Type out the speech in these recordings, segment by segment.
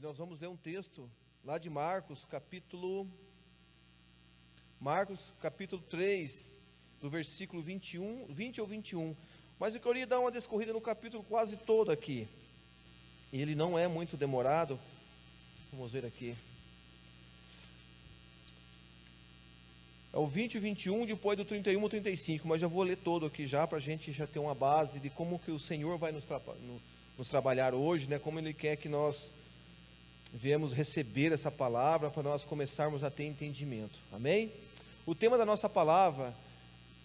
nós vamos ler um texto lá de Marcos, capítulo 3, do versículo 20 ou 21. Mas eu queria dar uma descorrida no capítulo quase todo aqui. Ele não é muito demorado. Vamos ver aqui. É o 20 e 21, depois do 31 ou 35, mas já vou ler todo aqui já, para a gente já ter uma base de como que o Senhor vai nos trabalhar hoje, né? Como Ele quer que nós viemos receber essa palavra, para nós começarmos a ter entendimento, amém? O tema da nossa palavra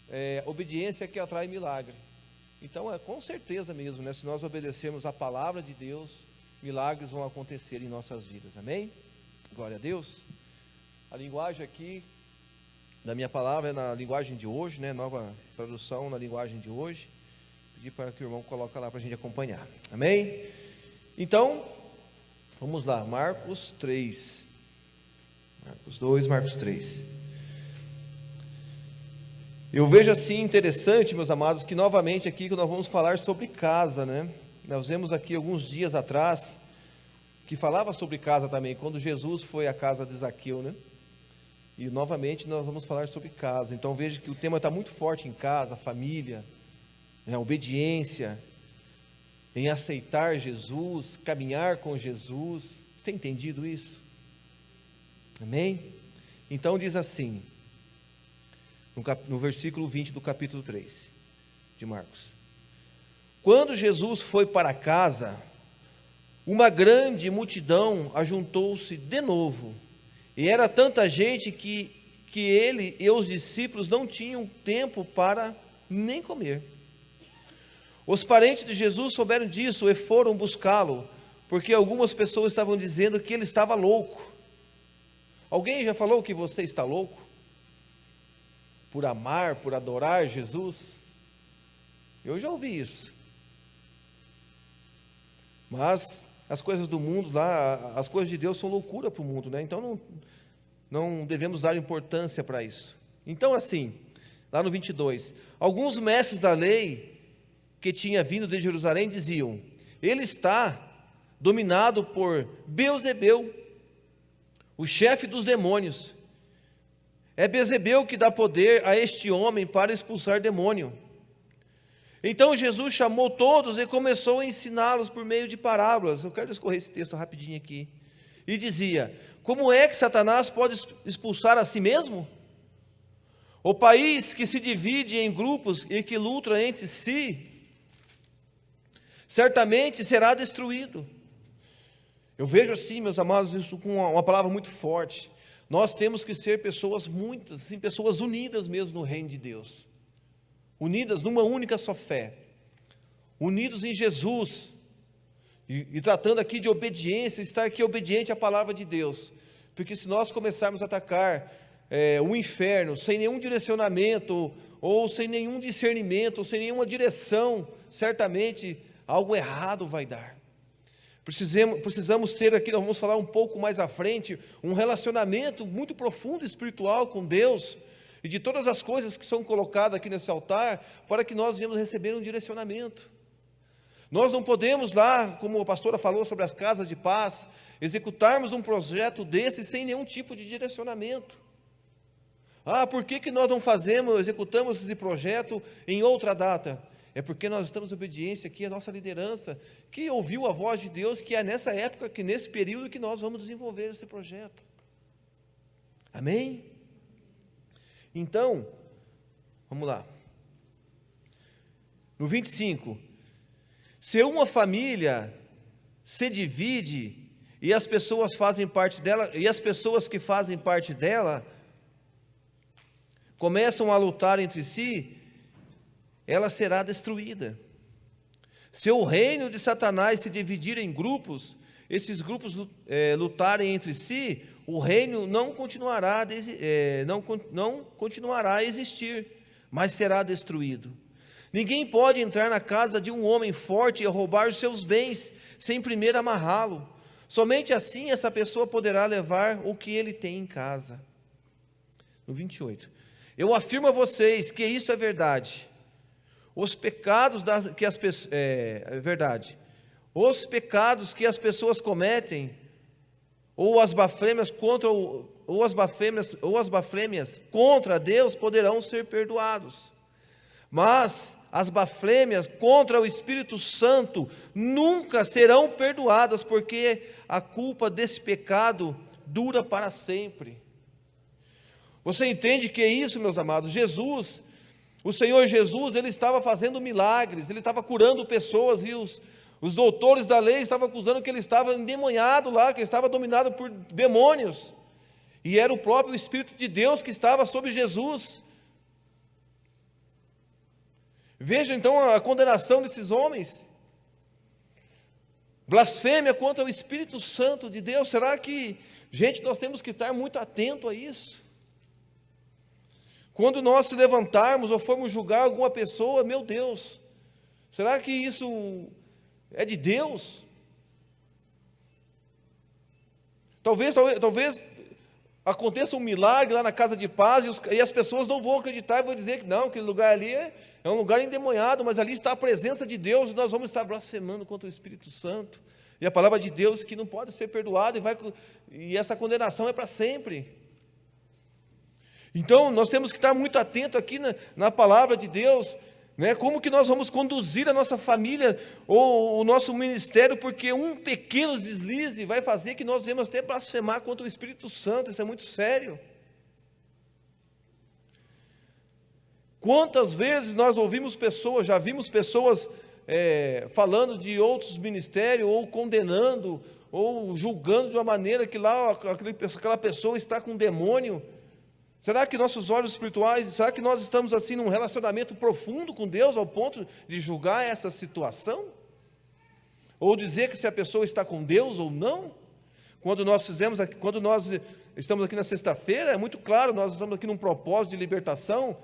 é obediência que atrai milagre. Então é com certeza mesmo, né? Se nós obedecermos a palavra de Deus, milagres vão acontecer em nossas vidas, amém? Glória a Deus. A linguagem aqui da minha palavra é na linguagem de hoje, né? Nova tradução na linguagem de hoje. Pedir para que o irmão coloque lá para a gente acompanhar, amém? Então, vamos lá, Marcos 3, Marcos 2, Marcos 3. Eu vejo assim interessante, meus amados, que novamente aqui que nós vamos falar sobre casa, né? Nós vemos aqui alguns dias atrás, que falava sobre casa também, quando Jesus foi à casa de Zaqueu, né? E novamente nós vamos falar sobre casa. Então veja que o tema está muito forte em casa, família, né? Obediência, em aceitar Jesus, caminhar com Jesus. Você tem entendido isso? Amém? Então diz assim, no versículo 20 do capítulo 3 de Marcos: quando Jesus foi para casa, uma grande multidão ajuntou-se de novo, e era tanta gente que ele e os discípulos não tinham tempo para nem comer. Os parentes de Jesus souberam disso e foram buscá-lo, porque algumas pessoas estavam dizendo que ele estava louco. Alguém já falou que você está louco? Por amar, por adorar Jesus? Eu já ouvi isso. Mas as coisas do mundo lá, as coisas de Deus são loucura para o mundo, né? Então não devemos dar importância para isso. Então assim, lá no 22, alguns mestres da lei que tinha vindo de Jerusalém diziam: ele está dominado por Beelzebeu, o chefe dos demônios. É Beelzebeu que dá poder a este homem para expulsar demônio. Então Jesus chamou todos e começou a ensiná-los por meio de parábolas. Eu quero discorrer esse texto rapidinho aqui. E dizia: como é que Satanás pode expulsar a si mesmo? O país que se divide em grupos e que luta entre si, certamente será destruído. Eu vejo assim, meus amados, isso com uma palavra muito forte. Nós temos que ser pessoas muitas, sim, pessoas unidas mesmo no reino de Deus. Unidas numa única só fé, unidos em Jesus, e tratando aqui de obediência, estar aqui obediente à palavra de Deus, porque se nós começarmos a atacar o inferno, sem nenhum direcionamento, ou sem nenhum discernimento, ou sem nenhuma direção, certamente algo errado vai dar. Precisamos ter aqui, nós vamos falar um pouco mais à frente, um relacionamento muito profundo espiritual com Deus, e de todas as coisas que são colocadas aqui nesse altar, para que nós venhamos receber um direcionamento. Nós não podemos lá, como a pastora falou sobre as casas de paz, executarmos um projeto desse sem nenhum tipo de direcionamento. Por que nós não executamos esse projeto em outra data? É porque nós estamos em obediência aqui à nossa liderança, que ouviu a voz de Deus, que é nessa época, que nesse período que nós vamos desenvolver esse projeto. Amém? Então, vamos lá. No 25, se uma família se divide e as pessoas fazem parte dela, e as pessoas que fazem parte dela começam a lutar entre si, ela será destruída. Se o reino de Satanás se dividir em grupos, esses grupos lutarem entre si, o reino não continuará a existir, mas será destruído. Ninguém pode entrar na casa de um homem forte e roubar os seus bens, sem primeiro amarrá-lo. Somente assim essa pessoa poderá levar o que ele tem em casa. No 28, eu afirmo a vocês que isto é verdade. Os pecados Os pecados que as pessoas cometem ou as blasfêmias contra Deus poderão ser perdoados. Mas as blasfêmias contra o Espírito Santo nunca serão perdoadas, porque a culpa desse pecado dura para sempre. Você entende que é isso, meus amados? O Senhor Jesus, Ele estava fazendo milagres, Ele estava curando pessoas, e os doutores da lei estavam acusando que Ele estava endemoniado lá, que Ele estava dominado por demônios, e era o próprio Espírito de Deus que estava sobre Jesus. Veja então a condenação desses homens, blasfêmia contra o Espírito Santo de Deus. Será que, gente, nós temos que estar muito atento a isso? Quando nós se levantarmos ou formos julgar alguma pessoa, meu Deus, será que isso é de Deus? Talvez aconteça um milagre lá na casa de paz e as pessoas não vão acreditar e vão dizer que não, aquele lugar ali é um lugar endemoniado, mas ali está a presença de Deus e nós vamos estar blasfemando contra o Espírito Santo. E a palavra de Deus que não pode ser perdoada e essa condenação é para sempre. Então, nós temos que estar muito atento aqui na palavra de Deus, né? Como que nós vamos conduzir a nossa família ou o nosso ministério, porque um pequeno deslize vai fazer que nós venhamos até blasfemar contra o Espírito Santo. Isso é muito sério. Quantas vezes nós já vimos pessoas falando de outros ministérios, ou condenando, ou julgando de uma maneira que lá aquela pessoa está com um demônio. Será que nossos olhos espirituais, será que nós estamos assim num relacionamento profundo com Deus ao ponto de julgar essa situação? Ou dizer que se a pessoa está com Deus ou não? Quando nós estamos aqui na sexta-feira, é muito claro, nós estamos aqui num propósito de libertação,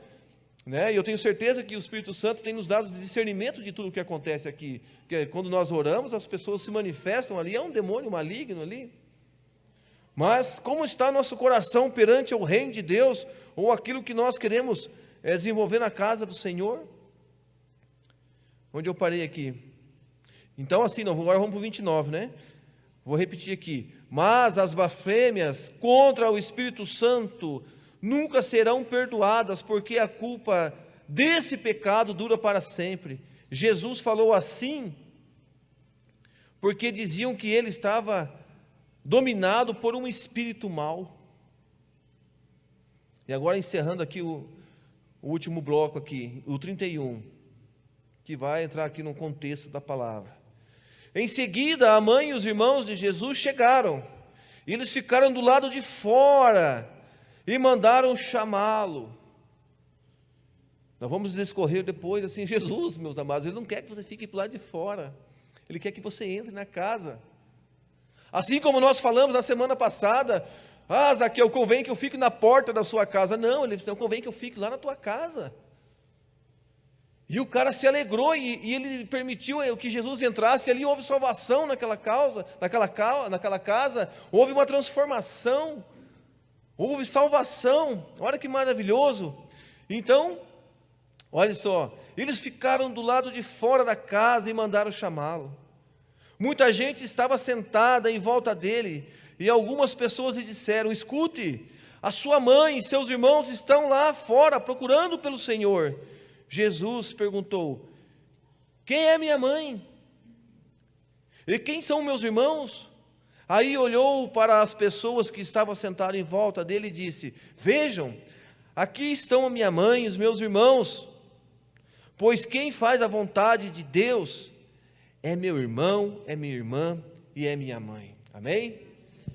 né? E eu tenho certeza que o Espírito Santo tem nos dado discernimento de tudo o que acontece aqui. Porque quando nós oramos, as pessoas se manifestam ali, é um demônio maligno ali. Mas como está nosso coração perante o reino de Deus, ou aquilo que nós queremos desenvolver na casa do Senhor? Onde eu parei aqui? Então assim, agora vamos para o 29, né? Vou repetir aqui. Mas as blasfêmias contra o Espírito Santo nunca serão perdoadas, porque a culpa desse pecado dura para sempre. Jesus falou assim, porque diziam que ele estava dominado por um espírito mau. E agora encerrando aqui o último bloco aqui, o 31, que vai entrar aqui no contexto da palavra. Em seguida, a mãe e os irmãos de Jesus chegaram, e eles ficaram do lado de fora, e mandaram chamá-lo. Nós vamos discorrer depois, assim, Jesus, meus amados, Ele não quer que você fique do lado de fora, Ele quer que você entre na casa. Assim como nós falamos na semana passada, Zaqueu, convém que eu fique na porta da sua casa. Não, ele disse, não, convém que eu fique lá na tua casa. E o cara se alegrou e ele permitiu que Jesus entrasse. Ali houve salvação naquela casa, houve uma transformação, houve salvação. Olha que maravilhoso. Então, olha só, eles ficaram do lado de fora da casa e mandaram chamá-lo. Muita gente estava sentada em volta dele, e algumas pessoas lhe disseram: escute, a sua mãe e seus irmãos estão lá fora procurando pelo Senhor. Jesus perguntou: quem é minha mãe? E quem são meus irmãos? Aí olhou para as pessoas que estavam sentadas em volta dele e disse: vejam, aqui estão a minha mãe e os meus irmãos, pois quem faz a vontade de Deus é meu irmão, é minha irmã e é minha mãe. Amém?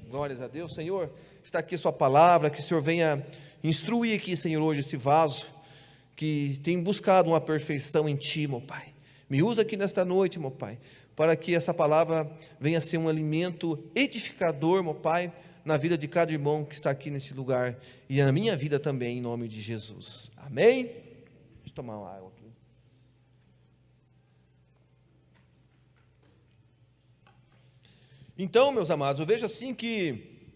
Glórias a Deus. Senhor, está aqui a sua palavra, que o Senhor venha instruir aqui, Senhor, hoje esse vaso que tem buscado uma perfeição em Ti, meu Pai. Me usa aqui nesta noite, meu Pai, para que essa palavra venha ser um alimento edificador, meu Pai, na vida de cada irmão que está aqui nesse lugar e na minha vida também, em nome de Jesus. Amém? Deixa eu tomar uma água aqui. Então, meus amados, eu vejo assim que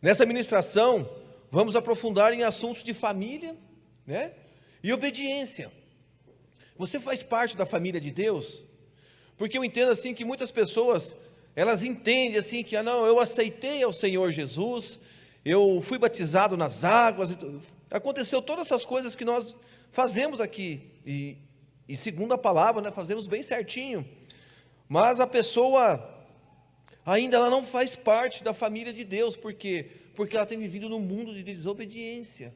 nessa ministração vamos aprofundar em assuntos de família, né? E obediência. Você faz parte da família de Deus? Porque eu entendo assim que muitas pessoas elas entendem assim que, não, eu aceitei ao Senhor Jesus, eu fui batizado nas águas, aconteceu todas essas coisas que nós fazemos aqui, e segundo a palavra, né, fazemos bem certinho, mas a pessoa ainda ela não faz parte da família de Deus. Por quê? Porque ela tem vivido num mundo de desobediência.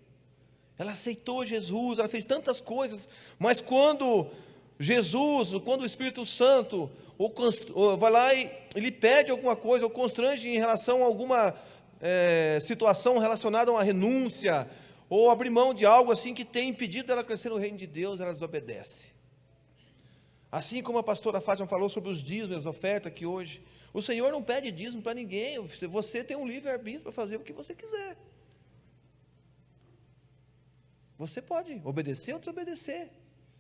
Ela aceitou Jesus, ela fez tantas coisas, mas quando Jesus, quando o Espírito Santo ou vai lá e ele pede alguma coisa, ou constrange em relação a alguma situação relacionada a uma renúncia, ou abrir mão de algo assim que tem impedido dela crescer no reino de Deus, ela desobedece. Assim como a pastora Fátima falou sobre os dízimos, as ofertas aqui hoje, o Senhor não pede dízimo para ninguém, você tem um livre-arbítrio para fazer o que você quiser. Você pode obedecer ou desobedecer.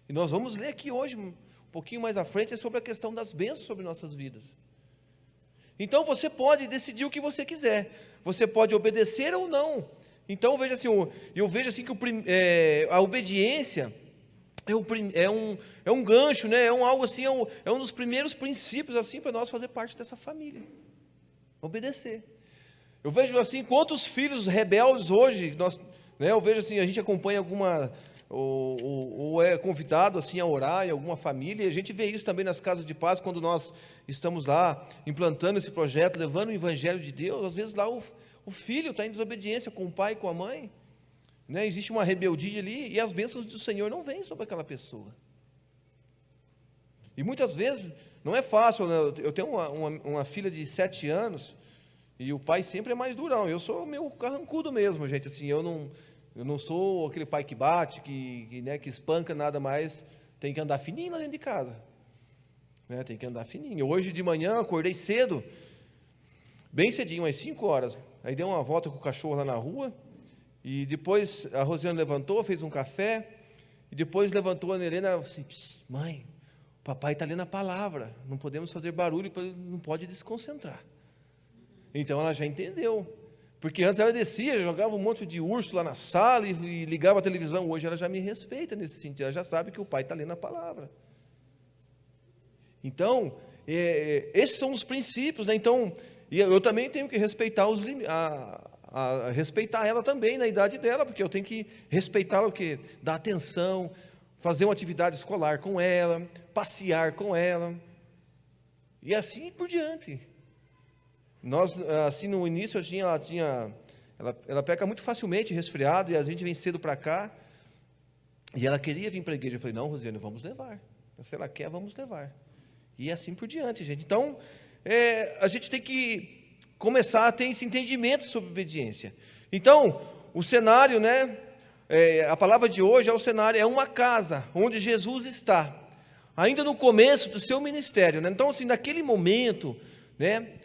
E nós vamos ler aqui hoje, um pouquinho mais à frente, sobre a questão das bênçãos sobre nossas vidas. Então você pode decidir o que você quiser, você pode obedecer ou não. Então eu vejo assim que a obediência é um gancho, né? Algo assim, é um dos primeiros princípios assim para nós fazer parte dessa família. Obedecer. Eu vejo assim, quantos filhos rebeldes hoje, eu vejo assim, a gente acompanha ou é convidado assim a orar em alguma família, e a gente vê isso também nas casas de paz, quando nós estamos lá implantando esse projeto, levando o evangelho de Deus. Às vezes lá o filho está em desobediência com o pai e com a mãe, né? Existe uma rebeldia ali, e as bênçãos do Senhor não vêm sobre aquela pessoa. E muitas vezes não é fácil, né? Eu tenho uma filha de 7 anos, e o pai sempre é mais durão. Eu sou meio carrancudo mesmo, gente, assim, eu não sou aquele pai que bate, que espanca, nada mais. Tem que andar fininho lá dentro de casa, né? Tem que andar fininho. Hoje de manhã acordei cedo, bem cedinho, às 5 horas. Aí dei uma volta com o cachorro lá na rua, e depois a Rosiane levantou, fez um café, e depois levantou a Ana Helena, assim: mãe, o papai está lendo a palavra, não podemos fazer barulho, não pode desconcentrar. Então ela já entendeu. Porque antes ela descia, jogava um monte de urso lá na sala e ligava a televisão. Hoje ela já me respeita nesse sentido, ela já sabe que o pai está lendo a palavra. Então, esses são os princípios, né? Então, eu também tenho que respeitar respeitar ela também na idade dela, porque eu tenho que respeitá-la, o quê? Dar atenção, fazer uma atividade escolar com ela, passear com ela, e assim por diante. Nós, assim, no início, ela peca muito facilmente, resfriado, e a gente vem cedo para cá, e ela queria vir para a igreja. Eu falei: não, Rosiane, vamos levar. Se ela quer, vamos levar. E assim por diante, gente. Então, a gente tem que começar a ter esse entendimento sobre obediência. Então, o cenário, né? A palavra de hoje é o cenário, é uma casa onde Jesus está, ainda no começo do seu ministério, né? Então, assim, naquele momento, né?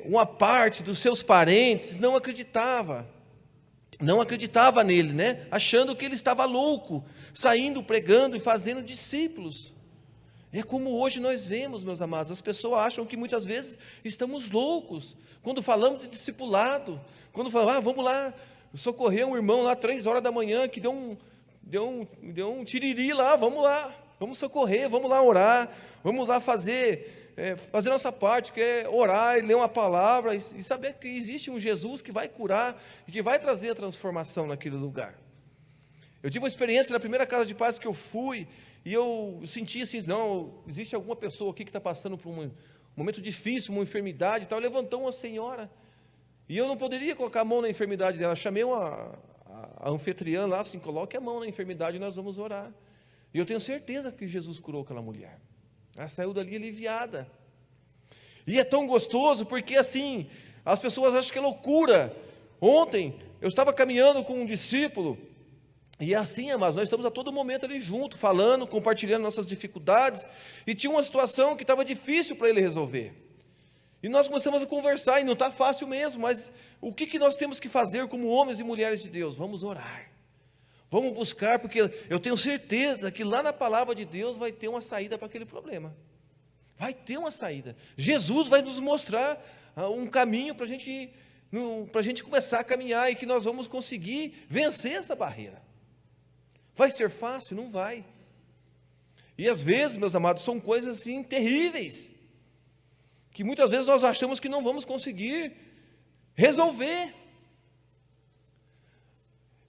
Uma parte dos seus parentes não acreditava nele, né? Achando que ele estava louco, saindo, pregando e fazendo discípulos. É como hoje nós vemos, meus amados, as pessoas acham que muitas vezes estamos loucos, quando falamos de discipulado, quando falamos: vamos lá socorrer um irmão lá 3 horas da manhã, que deu um tiriri lá, vamos socorrer, vamos lá orar, vamos lá fazer nossa parte, que é orar e ler uma palavra, e saber que existe um Jesus que vai curar, e que vai trazer a transformação naquele lugar. Eu tive uma experiência na primeira casa de paz que eu fui, e eu senti assim: não, existe alguma pessoa aqui que está passando por um momento difícil, uma enfermidade e tal. Levantou uma senhora, e eu não poderia colocar a mão na enfermidade dela. Chamei a anfitriã lá, assim: coloque a mão na enfermidade e nós vamos orar. E eu tenho certeza que Jesus curou aquela mulher. Ela saiu dali aliviada. E é tão gostoso, porque assim, as pessoas acham que é loucura. Ontem, eu estava caminhando com um discípulo, e assim, amados, nós estamos a todo momento ali junto, falando, compartilhando nossas dificuldades, e tinha uma situação que estava difícil para ele resolver. E nós começamos a conversar, e não está fácil mesmo, mas o que nós temos que fazer como homens e mulheres de Deus? Vamos orar. Vamos buscar, porque eu tenho certeza que lá na palavra de Deus vai ter uma saída para aquele problema. Vai ter uma saída. Jesus vai nos mostrar um caminho para a gente começar a caminhar, e que nós vamos conseguir vencer essa barreira. Vai ser fácil? Não vai. E às vezes, meus amados, são coisas assim terríveis. que muitas vezes nós achamos que não vamos conseguir resolver.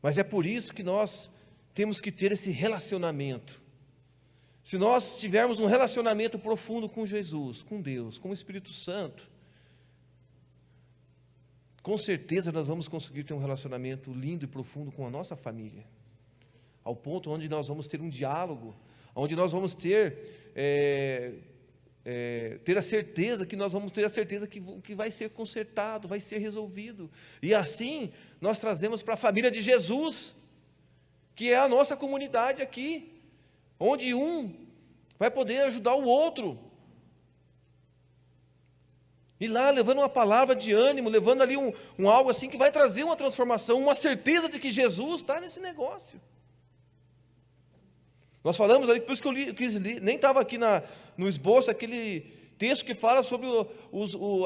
Mas é por isso que nós temos que ter esse relacionamento. Se nós tivermos um relacionamento profundo com Jesus, com Deus, com o Espírito Santo, com certeza nós vamos conseguir ter um relacionamento lindo e profundo com a nossa família, ao ponto onde nós vamos ter um diálogo, onde nós vamos ter a certeza que vai ser consertado, vai ser resolvido. E assim nós trazemos para a família de Jesus, que é a nossa comunidade aqui, onde um vai poder ajudar o outro. E lá levando uma palavra de ânimo, levando ali um algo assim que vai trazer uma transformação, uma certeza de que Jesus está nesse negócio. Nós falamos ali, por isso que eu quis ler, nem estava aqui no esboço, aquele texto que fala sobre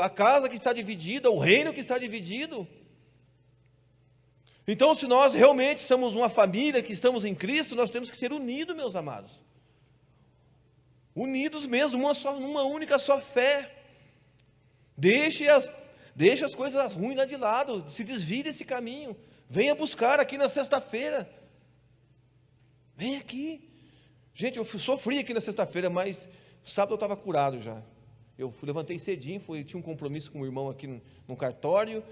a casa que está dividida, o reino que está dividido. Então, se nós realmente somos uma família que estamos em Cristo, nós temos que ser unidos, meus amados. Unidos mesmo, numa única só fé. Deixe as coisas ruins lá de lado, se desvie desse caminho. Venha buscar aqui na sexta-feira. Vem aqui. Gente, eu sofri aqui na sexta-feira, mas sábado eu estava curado já. Eu levantei cedinho, tinha um compromisso com o irmão aqui no cartório,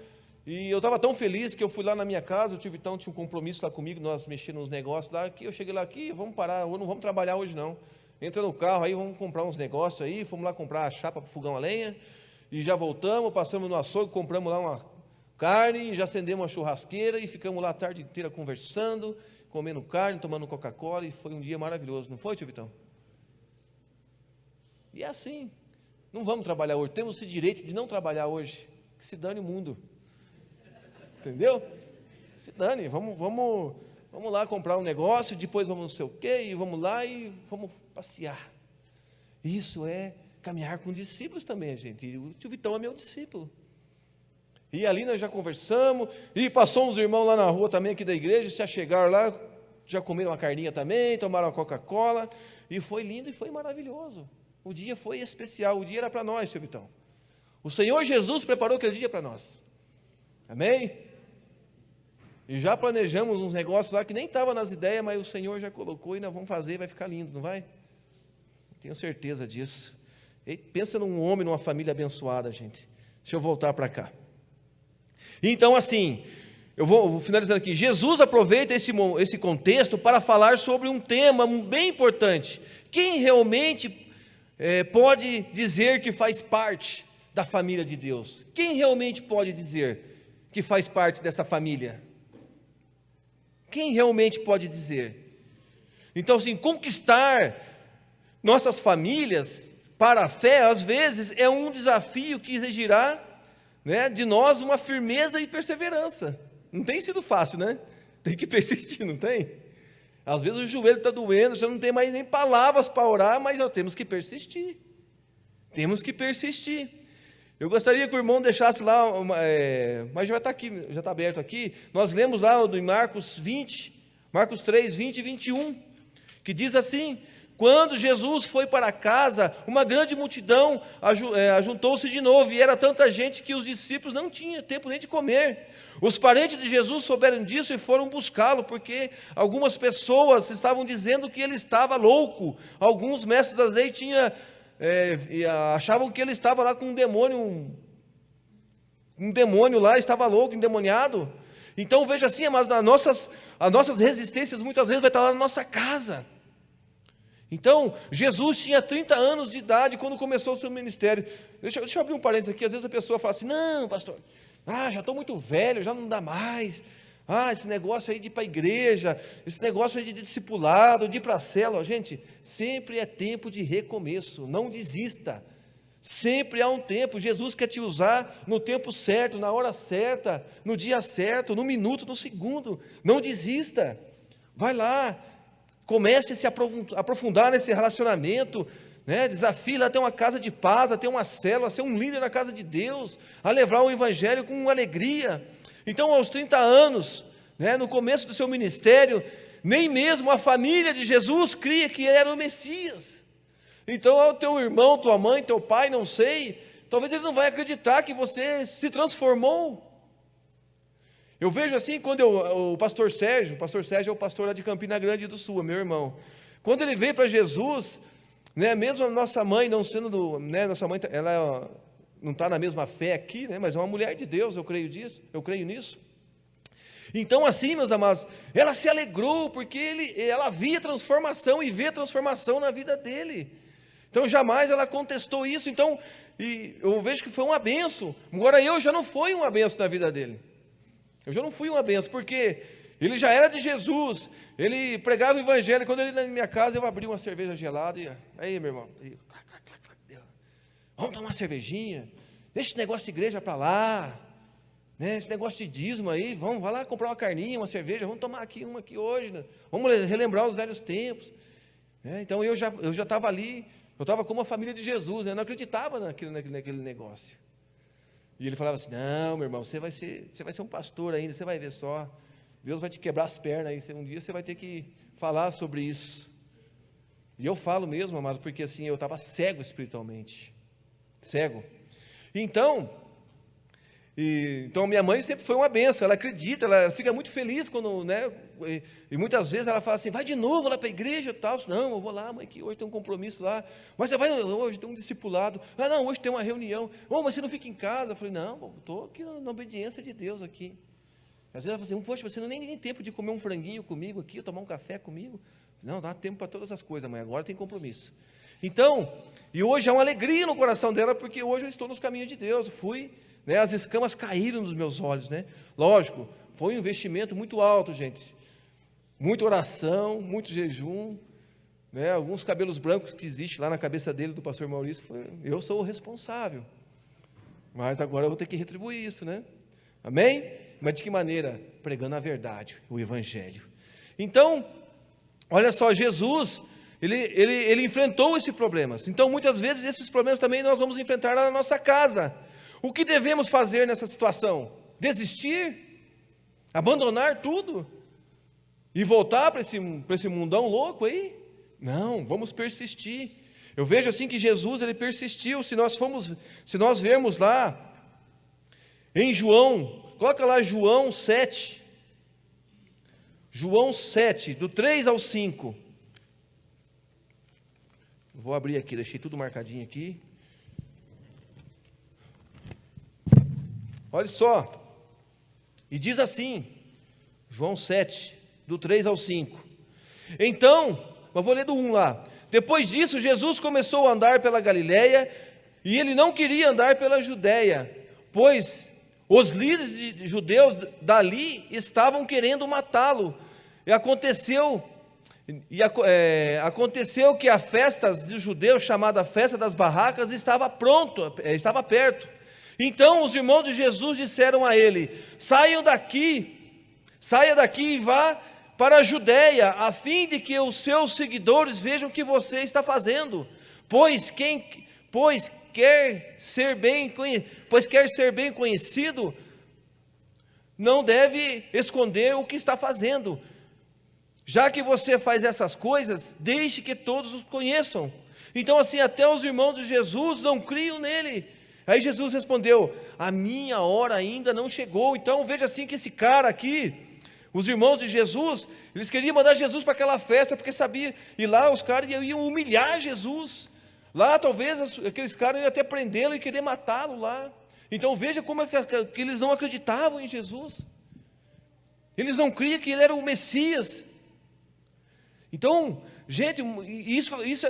e eu estava tão feliz que eu fui lá na minha casa, tinha um compromisso lá comigo, nós mexendo nos negócios lá, que eu cheguei lá aqui, vamos parar, não vamos trabalhar hoje não. Entra no carro aí, vamos comprar uns negócios aí, fomos lá comprar a chapa para o fogão a lenha, e já voltamos, passamos no açougue, compramos lá uma carne, já acendemos uma churrasqueira, e ficamos lá a tarde inteira conversando, comendo carne, tomando Coca-Cola, e foi um dia maravilhoso, não foi, tio Vitão? E é assim, não vamos trabalhar hoje, temos esse direito de não trabalhar hoje, que se dane o mundo, entendeu? Se dane, vamos lá comprar um negócio, depois vamos não sei o quê, e vamos lá e vamos passear. Isso é caminhar com discípulos também, gente, e o tio Vitão é meu discípulo. E ali nós já conversamos, e passou uns irmãos lá na rua também aqui da igreja, se achegaram lá, já comeram uma carninha também, tomaram uma Coca-Cola, e foi lindo e foi maravilhoso. O dia foi especial, o dia era para nós, seu Vitão. O Senhor Jesus preparou aquele dia para nós. Amém? E já planejamos uns negócios lá que nem estava nas ideias, mas o Senhor já colocou e nós vamos fazer, vai ficar lindo, não vai? Tenho certeza disso. E pensa num homem, numa família abençoada, gente. Deixa eu voltar para cá. Então, assim, eu vou finalizando aqui. Jesus aproveita esse contexto para falar sobre um tema bem importante. Quem realmente pode dizer que faz parte da família de Deus? Quem realmente pode dizer que faz parte dessa família? Quem realmente pode dizer? Então, assim, conquistar nossas famílias para a fé, às vezes, é um desafio que exigirá, de nós uma firmeza e perseverança. Não tem sido fácil, né? Tem que persistir, não tem? Às vezes o joelho está doendo, você não tem mais nem palavras para orar, mas nós temos que persistir. Temos que persistir. Eu gostaria que o irmão deixasse lá, mas já está aqui, já está aberto aqui. Nós lemos lá em Marcos 3, 20 e 21, que diz assim: quando Jesus foi para casa, uma grande multidão ajuntou-se de novo, e era tanta gente que os discípulos não tinham tempo nem de comer. Os parentes de Jesus souberam disso e foram buscá-lo, porque algumas pessoas estavam dizendo que ele estava louco. Alguns mestres da lei achavam que ele estava lá com um demônio lá, estava louco, endemoniado. Então veja assim, mas as nossas resistências muitas vezes vai estar lá na nossa casa. Então, Jesus tinha 30 anos de idade quando começou o seu ministério. Deixa eu abrir um parênteses aqui. Às vezes a pessoa fala assim: não, pastor, já estou muito velho, já não dá mais. Esse negócio aí de ir para a igreja, esse negócio aí de discipulado, de ir para a célula. Gente, sempre é tempo de recomeço, não desista. Sempre há um tempo. Jesus quer te usar no tempo certo, na hora certa, no dia certo, no minuto, no segundo. Não desista. Vai lá. Comece a se aprofundar nesse relacionamento, desafie lá a ter uma casa de paz, a ter uma célula, a ser um líder na casa de Deus, a levar o evangelho com alegria. Então, aos 30 anos, no começo do seu ministério, nem mesmo a família de Jesus cria que era o Messias. Então, o teu irmão, tua mãe, teu pai, não sei, talvez ele não vai acreditar que você se transformou. Eu vejo assim, quando o pastor Sérgio é o pastor lá de Campina Grande do Sul, é meu irmão. Quando ele veio para Jesus, né, mesmo a nossa mãe não sendo, né, nossa mãe, ela não está na mesma fé aqui, né, mas é uma mulher de Deus, eu creio nisso. Então assim, meus amados, ela se alegrou, porque ela via transformação, e vê transformação na vida dele. Então jamais ela contestou isso. Então, e eu vejo que foi uma benção. Agora eu já não fui uma benção na vida dele. Eu já não fui uma benção, porque ele já era de Jesus, ele pregava o evangelho. Quando ele ia na minha casa, eu abria uma cerveja gelada, e aí, meu irmão, vamos tomar uma cervejinha, deixa esse negócio de igreja para lá, né, esse negócio de dízimo aí, vai lá comprar uma carninha, uma cerveja, vamos tomar uma aqui hoje, né, vamos relembrar os velhos tempos. Então eu já estava ali, eu estava como a família de Jesus, né, eu não acreditava naquele negócio. E ele falava assim: não, meu irmão, você vai ser um pastor ainda, você vai ver só, Deus vai te quebrar as pernas aí, um dia você vai ter que falar sobre isso. E eu falo mesmo, amado, porque assim, eu estava cego espiritualmente, cego. Então minha mãe sempre foi uma benção, ela acredita, ela fica muito feliz quando, né, e muitas vezes ela fala assim: vai de novo lá para a igreja e tal. Não, eu vou lá, mãe, que hoje tem um compromisso lá. Mas você vai, hoje tem um discipulado. Ah, não, hoje tem uma reunião. Oh, mas você não fica em casa? Eu falei: não, estou aqui na obediência de Deus aqui. Às vezes ela fala assim: poxa, você não tem nem tempo de comer um franguinho comigo aqui, tomar um café comigo? Não, dá tempo para todas as coisas, mãe, agora tem compromisso. Então, e hoje há uma alegria no coração dela, porque hoje eu estou nos caminhos de Deus, né, as escamas caíram nos meus olhos, né? Lógico, foi um investimento muito alto, gente. Muita oração, muito jejum, né? Alguns cabelos brancos que existem lá na cabeça dele, do pastor Maurício, eu sou o responsável. Mas agora eu vou ter que retribuir isso, né? Amém? Mas de que maneira? Pregando a verdade, o evangelho. Então, olha só, Jesus, ele enfrentou esses problemas. Então, muitas vezes, esses problemas também nós vamos enfrentar na nossa casa. O que devemos fazer nessa situação? Desistir? Abandonar tudo? E voltar para esse mundão louco aí? Não, vamos persistir. Eu vejo assim que Jesus, ele persistiu. Se nós vermos lá em João, coloca lá João 7. João 7, do 3 ao 5. Vou abrir aqui, deixei tudo marcadinho aqui. Olha só, e diz assim, João 7, do 3 ao 5. Então, eu vou ler do 1 lá. Depois disso, Jesus começou a andar pela Galileia, e ele não queria andar pela Judéia, pois os líderes de judeus dali estavam querendo matá-lo. E aconteceu que a festa dos judeus, chamada Festa das Barracas, estava perto. Então os irmãos de Jesus disseram a ele: saia daqui e vá para a Judéia, a fim de que os seus seguidores vejam o que você está fazendo, pois quer ser bem conhecido, não deve esconder o que está fazendo. Já que você faz essas coisas, deixe que todos os conheçam. Então assim, até os irmãos de Jesus não criam nele. Aí Jesus respondeu: a minha hora ainda não chegou. Então veja assim que esse cara aqui, os irmãos de Jesus, eles queriam mandar Jesus para aquela festa, porque sabia, e lá os caras iam humilhar Jesus. Lá talvez aqueles caras iam até prendê-lo e querer matá-lo lá. Então veja como é que eles não acreditavam em Jesus. Eles não criam que ele era o Messias. Então, gente,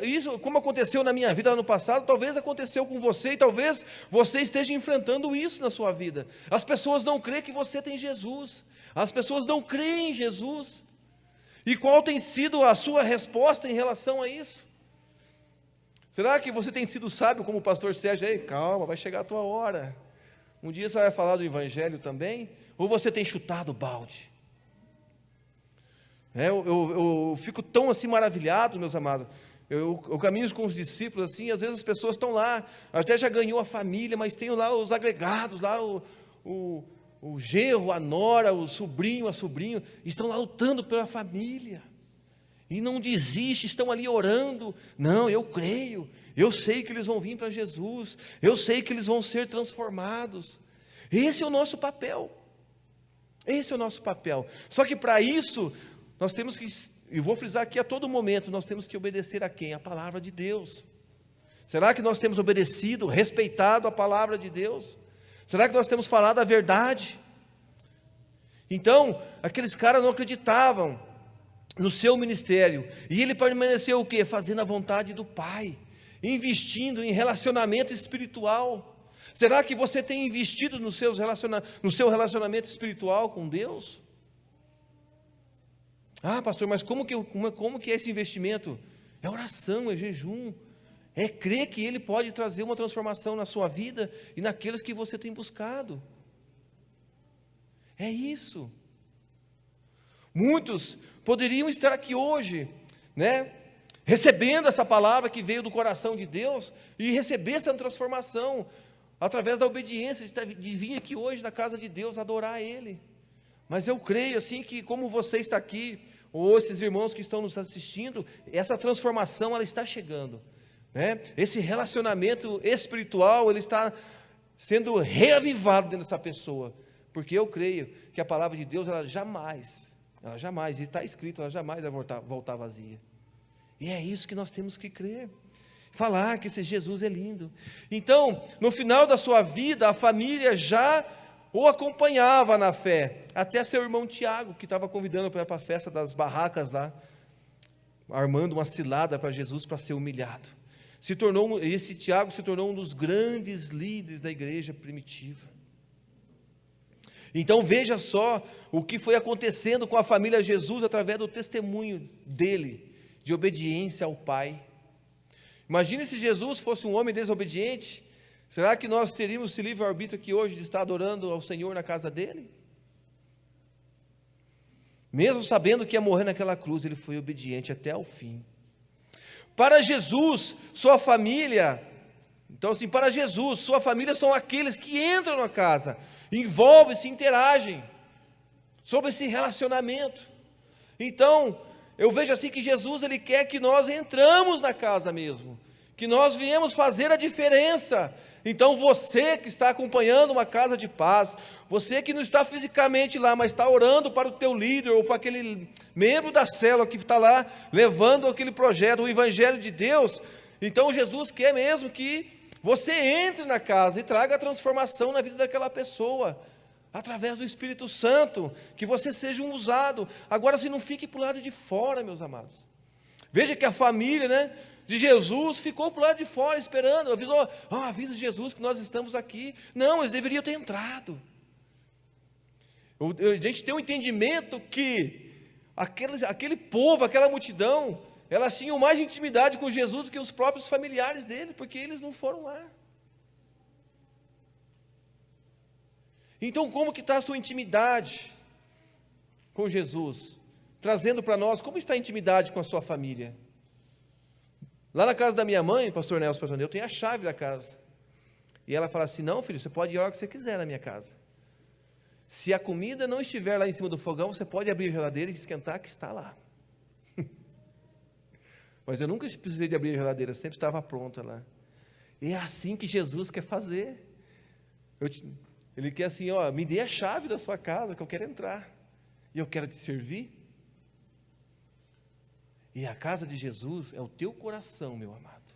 isso como aconteceu na minha vida no passado, talvez aconteceu com você, e talvez você esteja enfrentando isso na sua vida. As pessoas não creem que você tem Jesus, as pessoas não creem em Jesus. E qual tem sido a sua resposta em relação a isso? Será que você tem sido sábio como o pastor Sérgio? Ei, calma, vai chegar a tua hora. Um dia você vai falar do evangelho também? Ou você tem chutado o balde? Eu fico tão assim maravilhado, meus amados. Eu caminho com os discípulos assim, às vezes as pessoas estão lá, até já ganhou a família, mas tem lá os agregados, lá o genro, a nora, o sobrinho, a sobrinha, estão lá lutando pela família. e não desiste, estão ali orando. Não, eu creio, eu sei que eles vão vir para Jesus, eu sei que eles vão ser transformados. Esse é o nosso papel. Esse é o nosso papel. Só que para isso, nós temos que, e vou frisar aqui a todo momento, nós temos que obedecer a quem? A palavra de Deus. Será que nós temos obedecido, respeitado a palavra de Deus? Será que nós temos falado a verdade? Então, aqueles caras não acreditavam no seu ministério, e ele permaneceu o quê? Fazendo a vontade do Pai, investindo em relacionamento espiritual. Será que você tem investido no seu relacionamento espiritual com Deus? Ah, pastor, mas como que é esse investimento? É oração, é jejum, é crer que Ele pode trazer uma transformação na sua vida e naqueles que você tem buscado. É isso. Muitos poderiam estar aqui hoje, né, recebendo essa palavra que veio do coração de Deus e receber essa transformação através da obediência, de vir aqui hoje na casa de Deus adorar Ele. Mas eu creio assim que como você está aqui, ou esses irmãos que estão nos assistindo, essa transformação ela está chegando, né? Esse relacionamento espiritual ele está sendo reavivado dentro dessa pessoa, porque eu creio que a palavra de Deus ela jamais, e está escrito, ela jamais vai voltar vazia. E é isso que nós temos que crer. Falar que esse Jesus é lindo. Então, no final da sua vida, a família já o acompanhava na fé, até seu irmão Tiago, que estava convidando para ir para a festa das barracas lá, armando uma cilada para Jesus para ser humilhado. Esse Tiago se tornou um dos grandes líderes da igreja primitiva. Então veja só o que foi acontecendo com a família Jesus através do testemunho dele, de obediência ao Pai. Imagine se Jesus fosse um homem desobediente, será que nós teríamos esse livre-arbítrio aqui hoje de estar adorando ao Senhor na casa dele? Mesmo sabendo que ia morrer naquela cruz, ele foi obediente até o fim. Para Jesus, sua família, então assim, para Jesus, sua família são aqueles que entram na casa, envolvem-se, interagem, sobre esse relacionamento. Então, eu vejo assim que Jesus, Ele quer que nós entramos na casa mesmo, que nós viemos fazer a diferença. Então você que está acompanhando uma casa de paz, você que não está fisicamente lá, mas está orando para o teu líder, ou para aquele membro da célula que está lá, levando aquele projeto, o Evangelho de Deus, então Jesus quer mesmo que você entre na casa e traga a transformação na vida daquela pessoa, através do Espírito Santo, que você seja um usado. Agora, se não fique para o lado de fora, meus amados. Veja que a família, né, de Jesus ficou para o lado de fora, esperando, avisa Jesus que nós estamos aqui. Não, eles deveriam ter entrado. A gente tem um entendimento que aquele povo, aquela multidão, elas tinham mais intimidade com Jesus do que os próprios familiares dele, porque eles não foram lá. Então, como que está a sua intimidade com Jesus? Trazendo para nós, como está a intimidade com a sua família? Lá na casa da minha mãe, pastor Nelson, eu tenho a chave da casa. E ela fala assim, não filho, você pode ir a hora que você quiser na minha casa. Se a comida não estiver lá em cima do fogão, você pode abrir a geladeira e esquentar que está lá. Mas eu nunca precisei de abrir a geladeira, sempre estava pronta lá. E é assim que Jesus quer fazer. Ele quer assim, me dê a chave da sua casa, que eu quero entrar, e eu quero te servir. E a casa de Jesus é o teu coração, meu amado.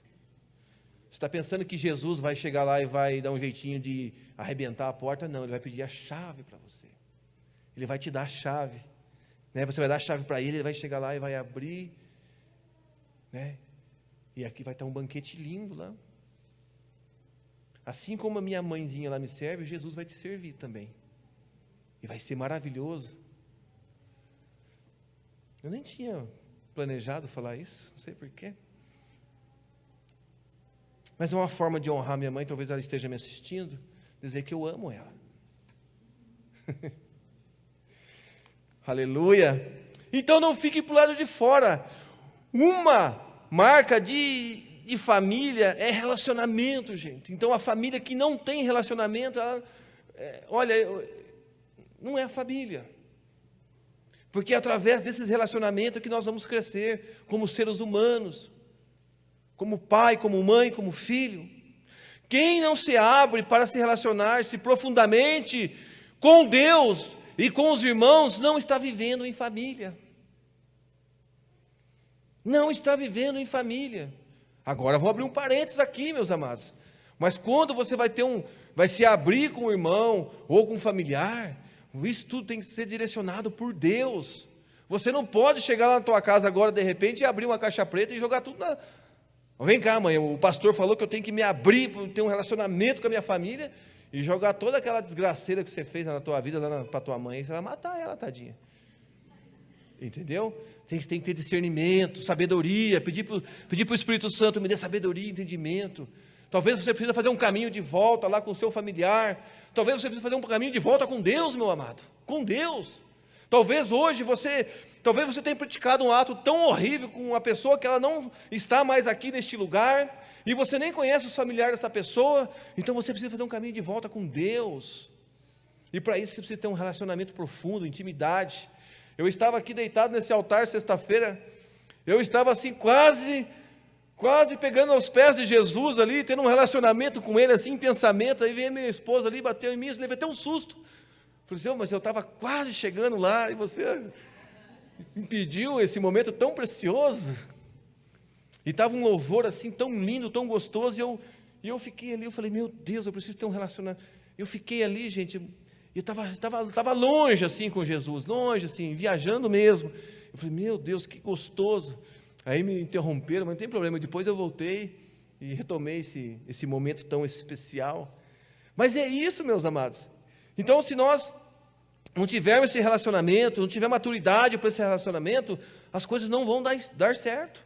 Você está pensando que Jesus vai chegar lá e vai dar um jeitinho de arrebentar a porta? Não, Ele vai pedir a chave para você. Ele vai te dar a chave, né? Você vai dar a chave para Ele, Ele vai chegar lá e vai abrir, né? E aqui vai estar um banquete lindo lá. Assim como a minha mãezinha lá me serve, Jesus vai te servir também. E vai ser maravilhoso. Eu nem tinha planejado falar isso, não sei porquê. Mas é uma forma de honrar minha mãe, talvez ela esteja me assistindo, dizer que eu amo ela. Aleluia. Então não fique para o lado de fora. Uma marca de família é relacionamento, gente. Então a família que não tem relacionamento, não é a família. Porque é através desses relacionamentos que nós vamos crescer como seres humanos, como pai, como mãe, como filho. Quem não se abre para se relacionar-se profundamente com Deus e com os irmãos, não está vivendo em família. Não está vivendo em família. Agora vou abrir um parênteses aqui, meus amados. Mas quando você vai se abrir com o irmão ou com um familiar, isso tudo tem que ser direcionado por Deus. Você não pode chegar lá na tua casa agora, de repente, e abrir uma caixa preta e jogar tudo na... Vem cá, mãe, o pastor falou que eu tenho que me abrir, para ter um relacionamento com a minha família, e jogar toda aquela desgraceira que você fez na tua vida, lá para tua mãe, você vai matar ela, tadinha. Entendeu? Tem que ter discernimento, sabedoria, pedir para o Espírito Santo me dê sabedoria e entendimento. Talvez você precisa fazer um caminho de volta lá com o seu familiar. Talvez você precisa fazer um caminho de volta com Deus, meu amado. Com Deus. Talvez você tenha praticado um ato tão horrível com uma pessoa que ela não está mais aqui neste lugar, e você nem conhece os familiares dessa pessoa, então você precisa fazer um caminho de volta com Deus. E para isso você precisa ter um relacionamento profundo, intimidade. Eu estava aqui deitado nesse altar sexta-feira, eu estava assim quase pegando aos pés de Jesus ali, tendo um relacionamento com Ele assim em pensamento. Aí veio minha esposa ali, bateu em mim, eu levei até um susto. Falei, Senhor, mas eu estava quase chegando lá e você impediu esse momento tão precioso. E estava um louvor assim tão lindo, tão gostoso, e eu fiquei ali, eu falei, meu Deus, eu preciso ter um relacionamento. Eu fiquei ali, gente, e estava longe assim com Jesus, longe assim, viajando mesmo. Eu falei, meu Deus, que gostoso. Aí me interromperam, mas não tem problema, depois eu voltei e retomei esse momento tão especial. Mas é isso, meus amados. Então, se nós não tivermos esse relacionamento, não tiver maturidade para esse relacionamento, as coisas não vão dar certo.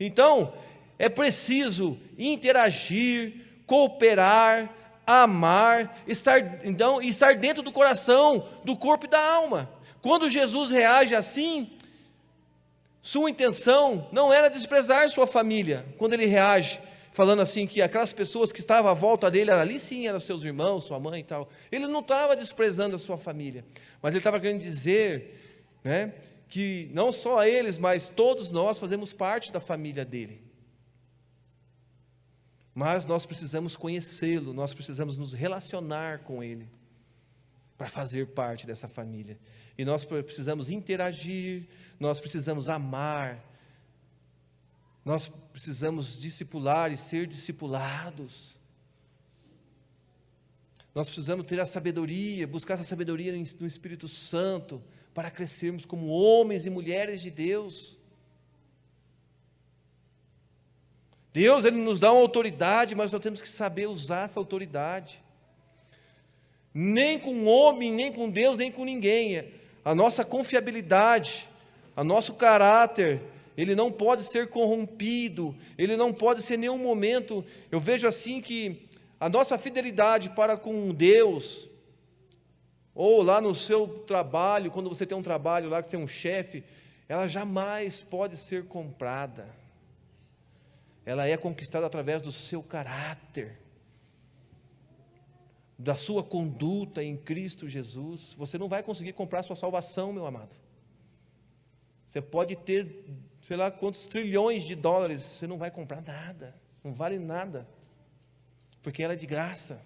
Então, é preciso interagir, cooperar, amar, estar dentro do coração, do corpo e da alma. Quando Jesus reage assim, sua intenção não era desprezar sua família. Quando ele reage, falando assim que aquelas pessoas que estavam à volta dele, ali sim eram seus irmãos, sua mãe e tal. Ele não estava desprezando a sua família, mas ele estava querendo dizer, né, que não só eles, mas todos nós fazemos parte da família dele. Mas nós precisamos conhecê-lo, nós precisamos nos relacionar com ele, para fazer parte dessa família. E nós precisamos interagir, nós precisamos amar, nós precisamos discipular e ser discipulados. Nós precisamos ter a sabedoria, buscar essa sabedoria no Espírito Santo, para crescermos como homens e mulheres de Deus. Deus, Ele nos dá uma autoridade, mas nós temos que saber usar essa autoridade. Nem com homem, nem com Deus, nem com ninguém. A nossa confiabilidade, o nosso caráter, ele não pode ser corrompido, ele não pode ser em nenhum momento. Eu vejo assim que a nossa fidelidade para com Deus, ou lá no seu trabalho, quando você tem um trabalho lá, que você é um chefe, ela jamais pode ser comprada. Ela é conquistada através do seu caráter, da sua conduta em Cristo Jesus. Você não vai conseguir comprar a sua salvação, meu amado. Você pode ter, sei lá quantos trilhões de dólares, você não vai comprar nada, não vale nada, porque ela é de graça.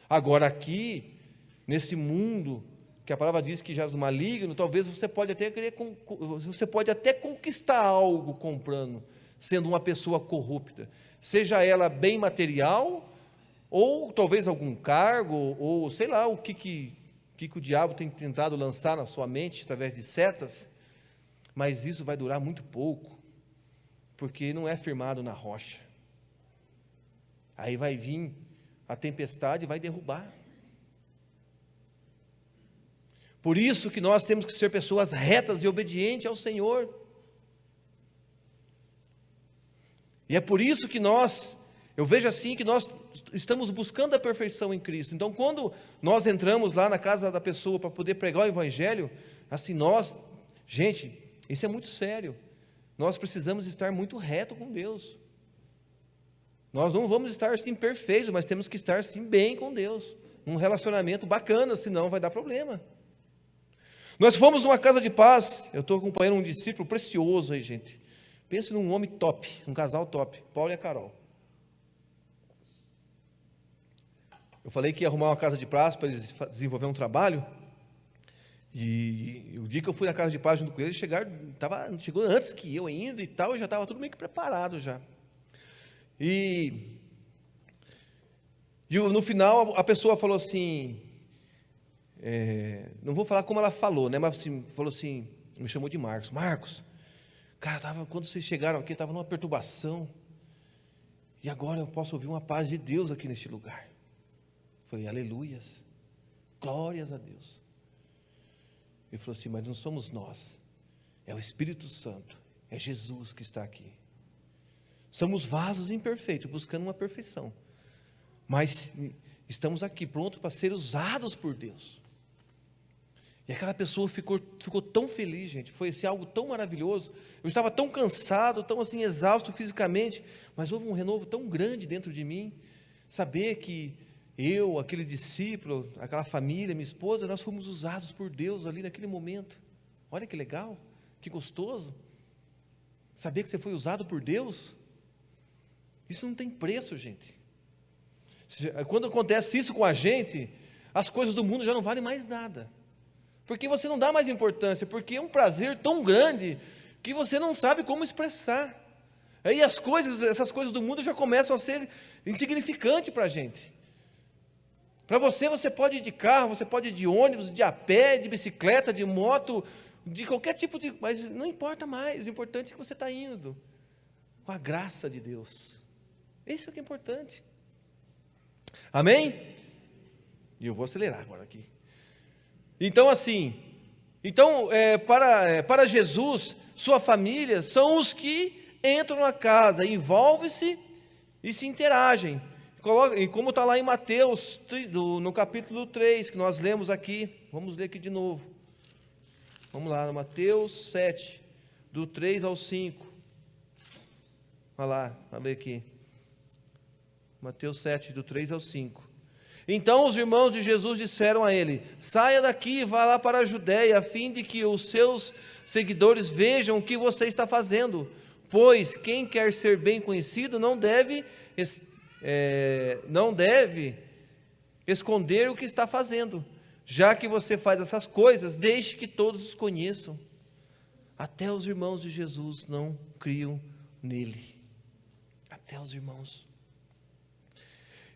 Agora aqui, nesse mundo, que a palavra diz que jaz do maligno, talvez você pode até conquistar algo comprando, sendo uma pessoa corrupta, seja ela bem material, ou talvez algum cargo, ou sei lá o que o diabo tem tentado lançar na sua mente, através de setas, mas isso vai durar muito pouco, porque não é firmado na rocha. Aí vai vir a tempestade e vai derrubar. Por isso que nós temos que ser pessoas retas e obedientes ao Senhor. E é por isso que eu vejo assim que nós estamos buscando a perfeição em Cristo. Então, quando nós entramos lá na casa da pessoa para poder pregar o Evangelho, assim gente, isso é muito sério. Nós precisamos estar muito reto com Deus. Nós não vamos estar assim perfeitos, mas temos que estar sim bem com Deus, num relacionamento bacana, senão vai dar problema. Nós fomos numa casa de paz, eu estou acompanhando um discípulo precioso aí, gente. Pense num homem top, um casal top, Paulo e a Carol. Eu falei que ia arrumar uma casa de paz para eles desenvolver um trabalho. E o dia que eu fui na casa de paz junto com eles, chegou antes que eu ainda e tal, já estava tudo meio que preparado já. E no final a pessoa falou assim, não vou falar como ela falou, né? Mas assim, falou assim, me chamou de Marcos. Marcos, cara, quando vocês chegaram aqui, eu estava numa perturbação. E agora eu posso ouvir uma paz de Deus aqui neste lugar. Falei, aleluias, glórias a Deus. Ele falou assim, mas não somos nós, é o Espírito Santo, é Jesus que está aqui. Somos vasos imperfeitos, buscando uma perfeição, mas estamos aqui prontos para ser usados por Deus. E aquela pessoa ficou tão feliz, gente, foi assim, algo tão maravilhoso. Eu estava tão cansado, tão assim exausto fisicamente, mas houve um renovo tão grande dentro de mim, saber que eu, aquele discípulo, aquela família, minha esposa, nós fomos usados por Deus ali naquele momento. Olha que legal, que gostoso. Saber que você foi usado por Deus, isso não tem preço, gente. Quando acontece isso com a gente, as coisas do mundo já não valem mais nada. Porque você não dá mais importância, porque é um prazer tão grande que você não sabe como expressar. Aí essas coisas do mundo já começam a ser insignificantes para a gente. Para você pode ir de carro, você pode ir de ônibus, de a pé, de bicicleta, de moto, de qualquer tipo de... Mas não importa mais, o importante é que você está indo com a graça de Deus. Isso é o que é importante. Amém? E eu vou acelerar agora aqui. Então assim, para Jesus, sua família são os que entram na casa, envolvem-se e se interagem. E como está lá em Mateus, no capítulo 3, que nós lemos aqui, vamos ler aqui de novo. Vamos lá, Mateus 7, do 3 ao 5. Olha lá, vamos ver aqui. Mateus 7, do 3 ao 5. Então os irmãos de Jesus disseram a ele, saia daqui e vá lá para a Judéia, a fim de que os seus seguidores vejam o que você está fazendo. Pois quem quer ser bem conhecido não deve esconder o que está fazendo. Já que você faz essas coisas, deixe que todos os conheçam. Até os irmãos de Jesus não criam nele. Até os irmãos.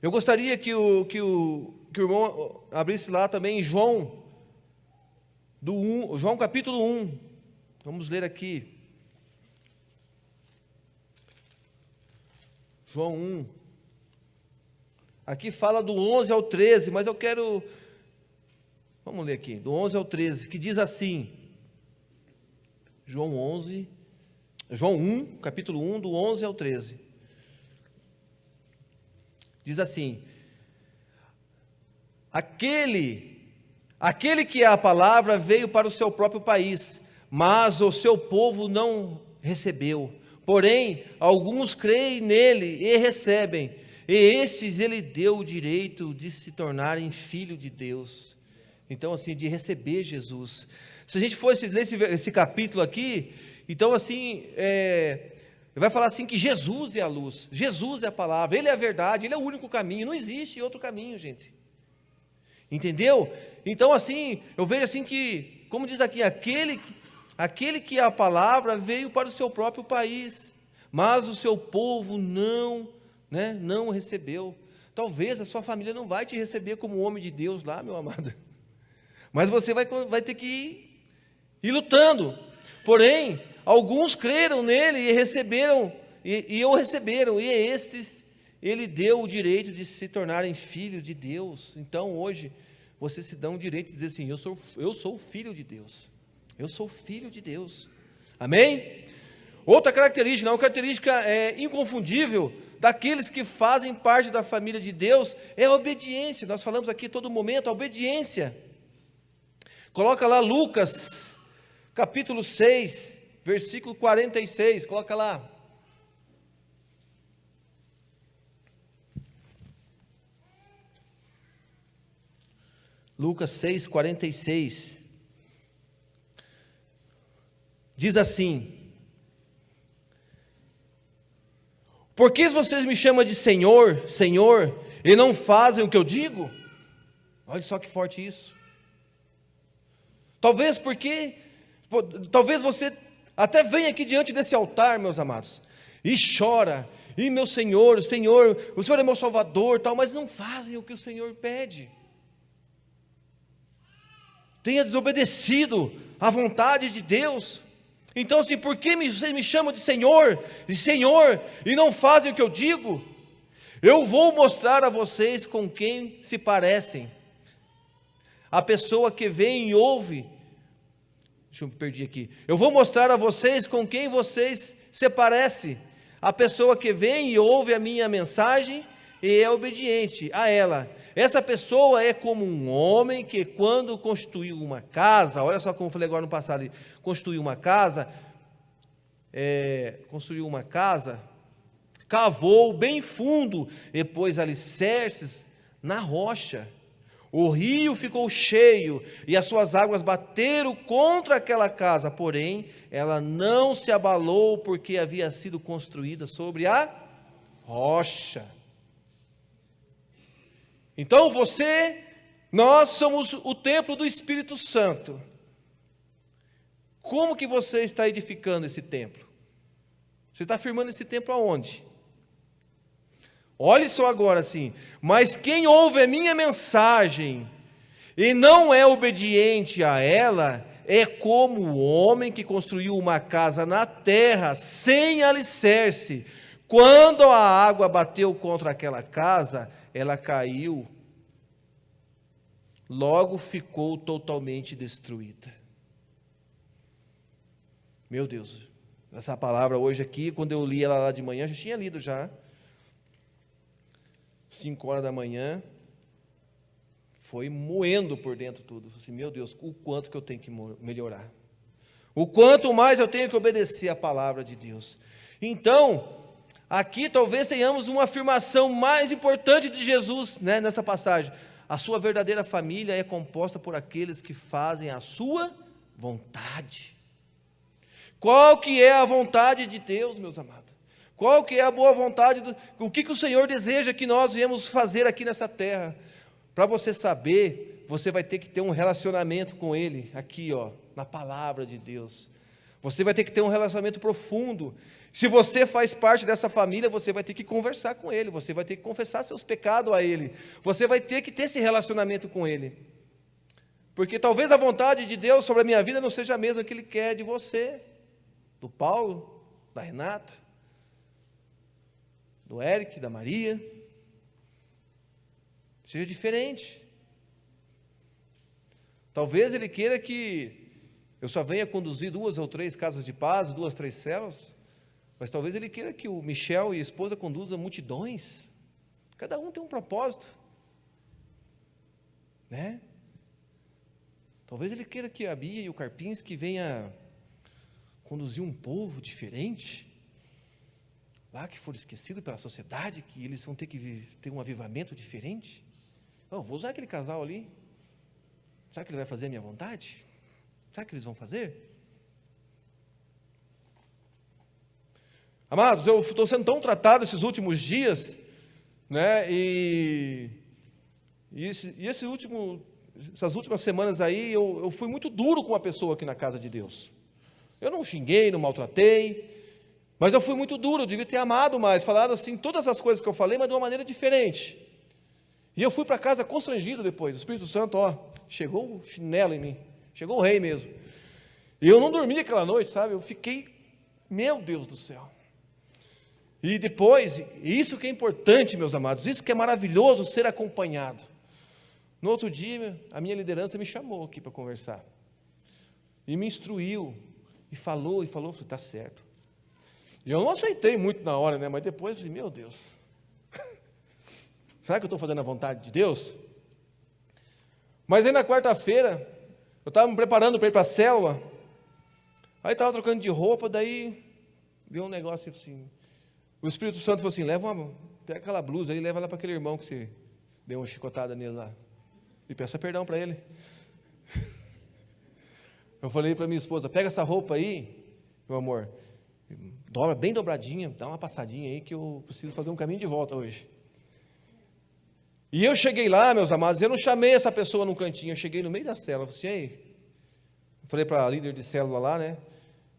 Eu gostaria que o irmão abrisse lá também em João capítulo 1. Vamos ler aqui. João 1. Aqui fala do 11 ao 13, mas eu quero... Vamos ler aqui, do 11 ao 13, que diz assim, João 1, capítulo 1, do 11 ao 13. Diz assim, aquele que é a palavra veio para o seu próprio país, mas o seu povo não recebeu. Porém, alguns creem nele e recebem, e esses ele deu o direito de se tornarem filho de Deus. Então, assim, de receber Jesus. Se a gente fosse ler esse capítulo aqui, então, assim, vai falar assim que Jesus é a luz, Jesus é a palavra, Ele é a verdade, Ele é o único caminho, não existe outro caminho, gente. Entendeu? Então, assim, eu vejo assim que, como diz aqui, aquele que é a palavra veio para o seu próprio país, mas o seu povo não o recebeu. Talvez a sua família não vai te receber como homem de Deus lá, meu amado. Mas você vai ter que ir lutando. Porém, alguns creram nele e receberam, e o receberam, e a estes ele deu o direito de se tornarem filhos de Deus. Então hoje, você se dá o direito de dizer assim, eu sou filho de Deus, eu sou filho de Deus, amém? Outra característica, uma característica inconfundível, daqueles que fazem parte da família de Deus, é a obediência. Nós falamos aqui todo momento, a obediência. Coloca lá Lucas, capítulo 6, versículo 46, coloca lá. Lucas 6, 46. diz assim: por que vocês me chamam de Senhor, Senhor, e não fazem o que eu digo? Olha só que forte isso. Talvez você até venha aqui diante desse altar, meus amados, e chora, e meu Senhor, o Senhor é meu Salvador, tal, mas não fazem o que o Senhor pede. Tenha desobedecido à vontade de Deus. Então assim, por que vocês me chamam de Senhor, e não fazem o que eu digo? Eu vou mostrar a vocês com quem se parecem. A pessoa que vem e ouve, deixa eu me perder aqui. Eu vou mostrar a vocês com quem vocês se parecem. A pessoa que vem e ouve a minha mensagem e é obediente a ela. Essa pessoa é como um homem que, quando construiu uma casa, olha só como eu falei agora no passado, construiu uma casa, cavou bem fundo e pôs alicerces na rocha. O rio ficou cheio e as suas águas bateram contra aquela casa, porém ela não se abalou porque havia sido construída sobre a rocha. Então nós somos o templo do Espírito Santo. Como que você está edificando esse templo? Você está firmando esse templo aonde? Olhe só agora assim: mas quem ouve a minha mensagem e não é obediente a ela, é como o homem que construiu uma casa na terra sem alicerce. Quando a água bateu contra aquela casa, ela caiu, logo ficou totalmente destruída. Meu Deus, essa palavra hoje aqui, quando eu li ela lá de manhã, já tinha lido já, 5 horas da manhã, foi moendo por dentro tudo. Assim, meu Deus, o quanto que eu tenho que melhorar, o quanto mais eu tenho que obedecer a palavra de Deus. Então, aqui talvez tenhamos uma afirmação mais importante de Jesus, né, nesta passagem: a sua verdadeira família é composta por aqueles que fazem a sua vontade. Qual que é a vontade de Deus, meus amados? Qual que é a boa vontade, o que o Senhor deseja que nós viemos fazer aqui nessa terra? Para você saber, você vai ter que ter um relacionamento com Ele, aqui na palavra de Deus. Você vai ter que ter um relacionamento profundo. Se você faz parte dessa família, você vai ter que conversar com Ele, você vai ter que confessar seus pecados a Ele, você vai ter que ter esse relacionamento com Ele. Porque talvez a vontade de Deus sobre a minha vida não seja a mesma que Ele quer de você, do Paulo, da Renata, do Eric, da Maria. Seja diferente. Talvez Ele queira que eu só venha conduzir 2 ou 3 casas de paz, 2, 3 células, mas talvez Ele queira que o Michel e a esposa conduzam multidões. Cada um tem um propósito, né? Talvez Ele queira que a Bia e o Karpinski venha conduzir um povo diferente, lá que for esquecido pela sociedade, que eles vão ter que ter um avivamento diferente. Vou usar aquele casal ali. Será que ele vai fazer a minha vontade? Será que eles vão fazer? Amados, eu estou sendo tão tratado esses últimos dias, né? Essas últimas semanas aí, eu fui muito duro com uma pessoa aqui na casa de Deus. Eu não xinguei, não maltratei, mas eu fui muito duro. Eu devia ter amado mais, falado assim, todas as coisas que eu falei, mas de uma maneira diferente. E eu fui para casa constrangido depois. O Espírito Santo, chegou o chinelo em mim, chegou o rei mesmo. E eu não dormi aquela noite, sabe? Eu fiquei, meu Deus do céu. E depois, isso que é importante, meus amados, isso que é maravilhoso, ser acompanhado. No outro dia, a minha liderança me chamou aqui para conversar. E me instruiu, e falou, falei, está certo. E eu não aceitei muito na hora, né? Mas depois, falei, meu Deus, será que eu estou fazendo a vontade de Deus? Mas aí na quarta-feira, eu estava me preparando para ir para a célula, aí estava trocando de roupa, daí veio um negócio assim, o Espírito Santo falou assim, pega aquela blusa aí, leva lá para aquele irmão que você deu uma chicotada nele lá, e peça perdão para ele. Eu falei para minha esposa, pega essa roupa aí, meu amor, dobra bem dobradinha, dá uma passadinha aí que eu preciso fazer um caminho de volta hoje. E eu cheguei lá, meus amados, eu não chamei essa pessoa no cantinho, eu cheguei no meio da célula, eu falei assim, ei, eu falei para a líder de célula lá, né,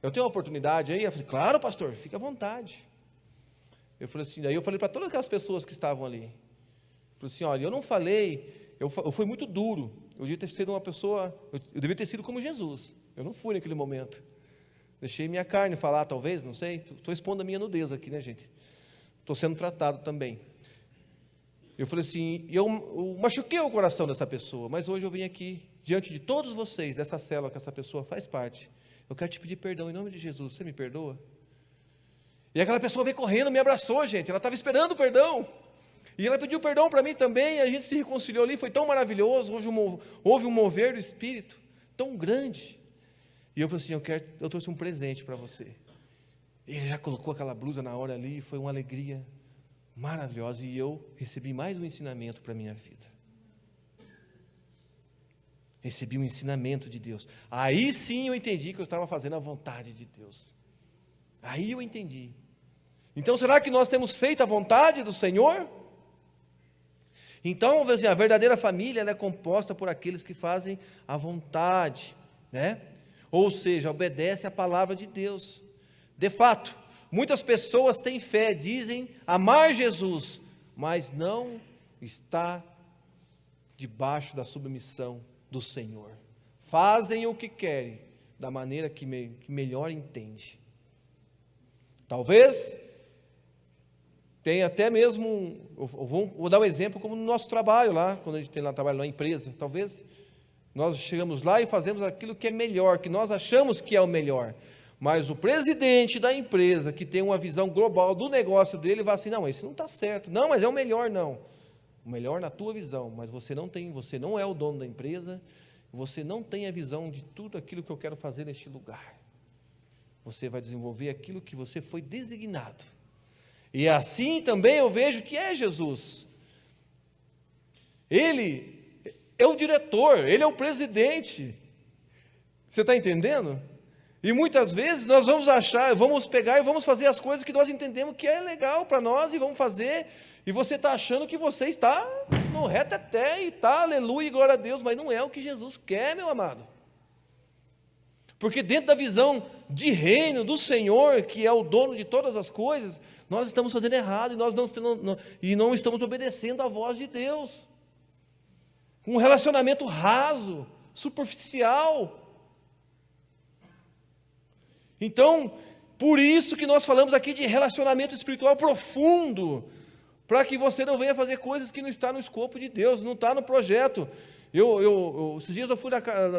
eu tenho uma oportunidade aí? Eu falei, claro, pastor, fica à vontade. Eu falei assim, daí eu falei para todas aquelas pessoas que estavam ali, eu falei assim, olha, eu não falei, eu fui muito duro, eu devia ter sido uma pessoa, eu devia ter sido como Jesus, eu não fui naquele momento, deixei minha carne falar talvez, não sei, estou expondo a minha nudez aqui, né gente, estou sendo tratado também. Eu falei assim, eu machuquei o coração dessa pessoa, mas hoje eu vim aqui, diante de todos vocês, dessa célula que essa pessoa faz parte, eu quero te pedir perdão em nome de Jesus, você me perdoa? E aquela pessoa veio correndo, me abraçou, gente, ela estava esperando perdão, e ela pediu perdão para mim também, a gente se reconciliou ali, foi tão maravilhoso, houve um mover do Espírito, tão grande, e eu falei assim, eu trouxe um presente para você, e ele já colocou aquela blusa na hora ali, foi uma alegria maravilhosa, e eu recebi mais um ensinamento para a minha vida, recebi um ensinamento de Deus, aí sim eu entendi que eu estava fazendo a vontade de Deus, aí eu entendi. Então será que nós temos feito a vontade do Senhor? Então, assim, a verdadeira família ela é composta por aqueles que fazem a vontade, né? Ou seja, obedece à palavra de Deus. De fato, muitas pessoas têm fé, dizem amar Jesus, mas não está debaixo da submissão do Senhor. Fazem o que querem, da maneira que melhor entende. Talvez tenha até mesmo, vou dar um exemplo como no nosso trabalho lá, quando a gente tem lá trabalho na empresa, talvez nós chegamos lá e fazemos aquilo que é melhor, que nós achamos que é o melhor, mas o presidente da empresa, que tem uma visão global do negócio dele, vai assim, não, esse não está certo, não, mas é o melhor, não, o melhor na tua visão, mas você não é o dono da empresa, você não tem a visão de tudo aquilo que eu quero fazer neste lugar, você vai desenvolver aquilo que você foi designado, e assim também eu vejo que é Jesus, Ele é o diretor, Ele é o presidente, você está entendendo? E muitas vezes nós vamos pegar e vamos fazer as coisas que nós entendemos que é legal para nós, e vamos fazer, e você está achando que você está no reteté, e está, aleluia, glória a Deus, mas não é o que Jesus quer, meu amado, porque dentro da visão de reino do Senhor, que é o dono de todas as coisas, nós estamos fazendo errado, e não estamos obedecendo à voz de Deus, um relacionamento raso, superficial. Então, por isso que nós falamos aqui de relacionamento espiritual profundo, para que você não venha fazer coisas que não está no escopo de Deus, não está no projeto. Esses dias eu fui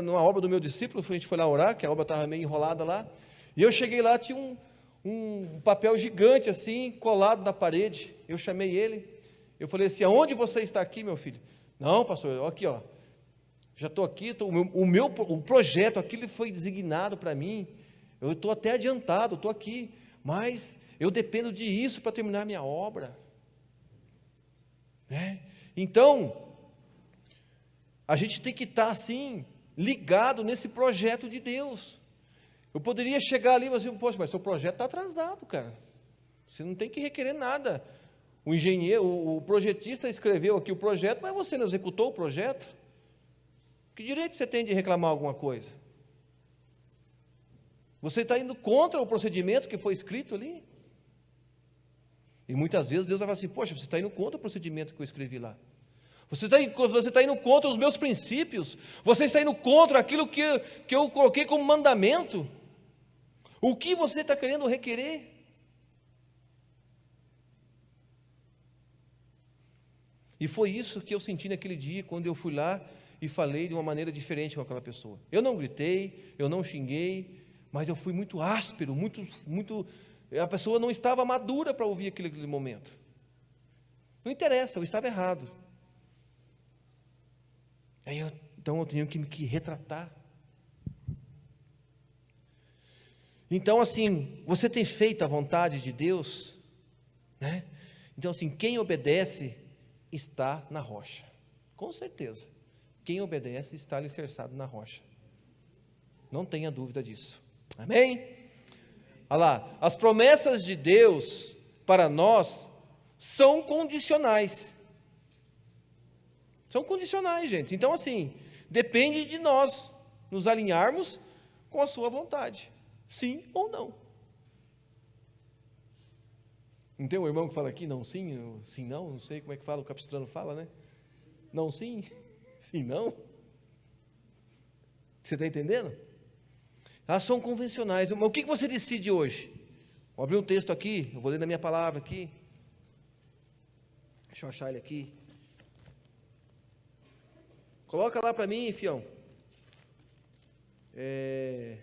numa obra do meu discípulo, a gente foi lá orar, que a obra estava meio enrolada lá, e eu cheguei lá, tinha um papel gigante assim, colado na parede, eu chamei ele, eu falei assim, aonde você está aqui, meu filho? Não, pastor, aqui ó, já estou aqui, o projeto, aquilo foi designado para mim, eu estou até adiantado, estou aqui, mas eu dependo disso para terminar a minha obra, né? Então, a gente tem que estar assim, ligado nesse projeto de Deus. Eu poderia chegar ali e falar assim, poxa, mas seu projeto está atrasado, cara, você não tem que requerer nada, o engenheiro, o projetista escreveu aqui o projeto, mas você não executou o projeto, que direito você tem de reclamar alguma coisa? Você está indo contra o procedimento que foi escrito ali? E muitas vezes Deus vai falar assim, poxa, você está indo contra o procedimento que eu escrevi lá, você está indo contra os meus princípios, você está indo contra aquilo que eu coloquei como mandamento, o que você está querendo requerer? E foi isso que eu senti naquele dia, quando eu fui lá e falei de uma maneira diferente com aquela pessoa. Eu não gritei, eu não xinguei, mas eu fui muito áspero, a pessoa não estava madura para ouvir aquele momento. Não interessa, eu estava errado. Então eu tenho que me retratar. Então assim, você tem feito a vontade de Deus, né? Então assim, quem obedece está na rocha, com certeza, quem obedece está alicerçado na rocha, não tenha dúvida disso, amém? olha lá, as promessas de Deus para nós são condicionais. São condicionais, gente. Então, assim, depende de nós nos alinharmos com a sua vontade. Sim ou não. Não tem um irmão que fala aqui, não sim, sim não sei como é que fala, o Capistrano fala, né? Não sim, sim não. Você está entendendo? Elas são convencionais. Mas o que você decide hoje? Vou abrir um texto aqui, eu vou ler na minha palavra aqui. Deixa eu achar ele aqui. Coloca lá para mim, fião. Deixa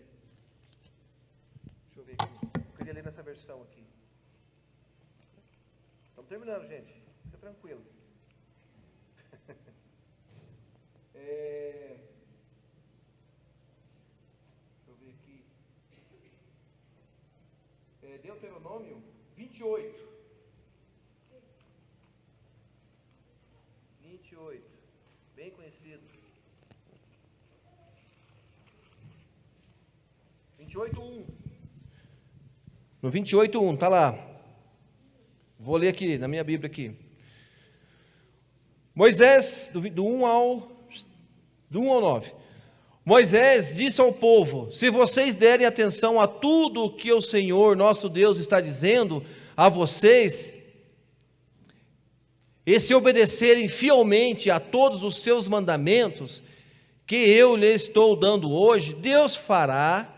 eu ver aqui. Eu queria ler nessa versão aqui. Estamos terminando, gente. Fica tranquilo. Deixa eu ver aqui. Deuteronômio 28. 28. Bem conhecido. 28:1. No 28:1, está lá. Vou ler aqui, na minha Bíblia aqui. Moisés, do 1 ao 9. Moisés disse ao povo: se vocês derem atenção a tudo o que o Senhor, nosso Deus, está dizendo a vocês, e se obedecerem fielmente a todos os seus mandamentos, que eu lhes estou dando hoje, Deus fará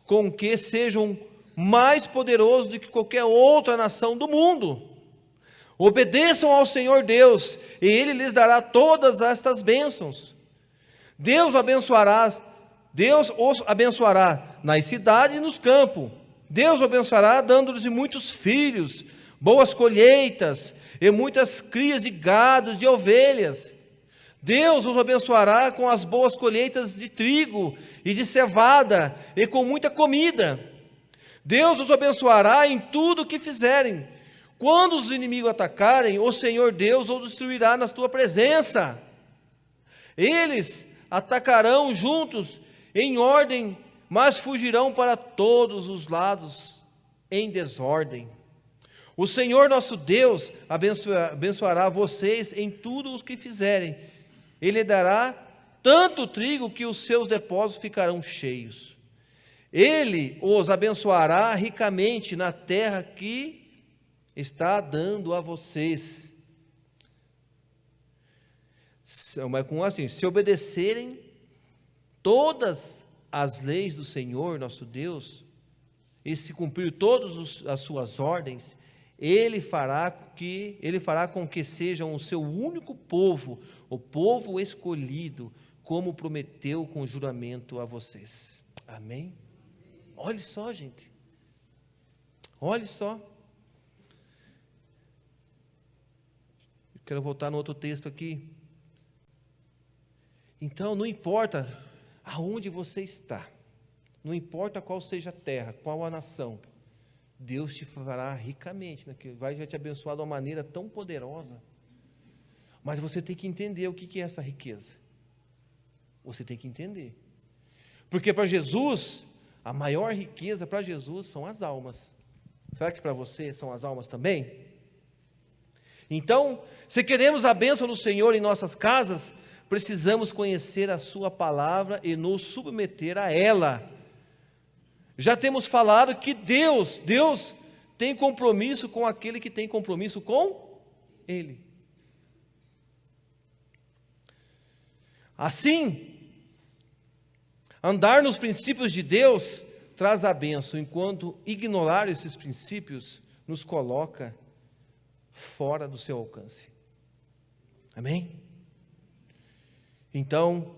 com que sejam mais poderosos do que qualquer outra nação do mundo. Obedeçam ao Senhor Deus, e Ele lhes dará todas estas bênçãos. Deus os abençoará nas cidades e nos campos. Deus os abençoará dando-lhes muitos filhos, boas colheitas e muitas crias de gados, de ovelhas. Deus os abençoará com as boas colheitas de trigo e de cevada e com muita comida. Deus os abençoará em tudo o que fizerem. Quando os inimigos atacarem, o Senhor Deus os destruirá na tua presença. Eles atacarão juntos em ordem, mas fugirão para todos os lados em desordem. O Senhor nosso Deus abençoará vocês em tudo o que fizerem. Ele dará tanto trigo que os seus depósitos ficarão cheios. Ele os abençoará ricamente na terra que está dando a vocês. Mas com assim, se obedecerem todas as leis do Senhor nosso Deus, e se cumprir todas as suas ordens, Ele fará com que sejam o seu único povo, o povo escolhido, como prometeu com juramento a vocês. Amém? Olhe só, gente. Olhe só. Eu quero voltar no outro texto aqui. Então, não importa aonde você está, não importa qual seja a terra, qual a nação, Deus te fará ricamente, vai te abençoar de uma maneira tão poderosa. Mas você tem que entender o que é essa riqueza. Você tem que entender. Porque para Jesus, a maior riqueza para Jesus são as almas. Será que para você são as almas também? Então, se queremos a bênção do Senhor em nossas casas, precisamos conhecer a sua palavra e nos submeter a ela. Já temos falado que Deus tem compromisso com aquele que tem compromisso com Ele. Assim, andar nos princípios de Deus traz a bênção, enquanto ignorar esses princípios nos coloca fora do seu alcance. Amém? Então,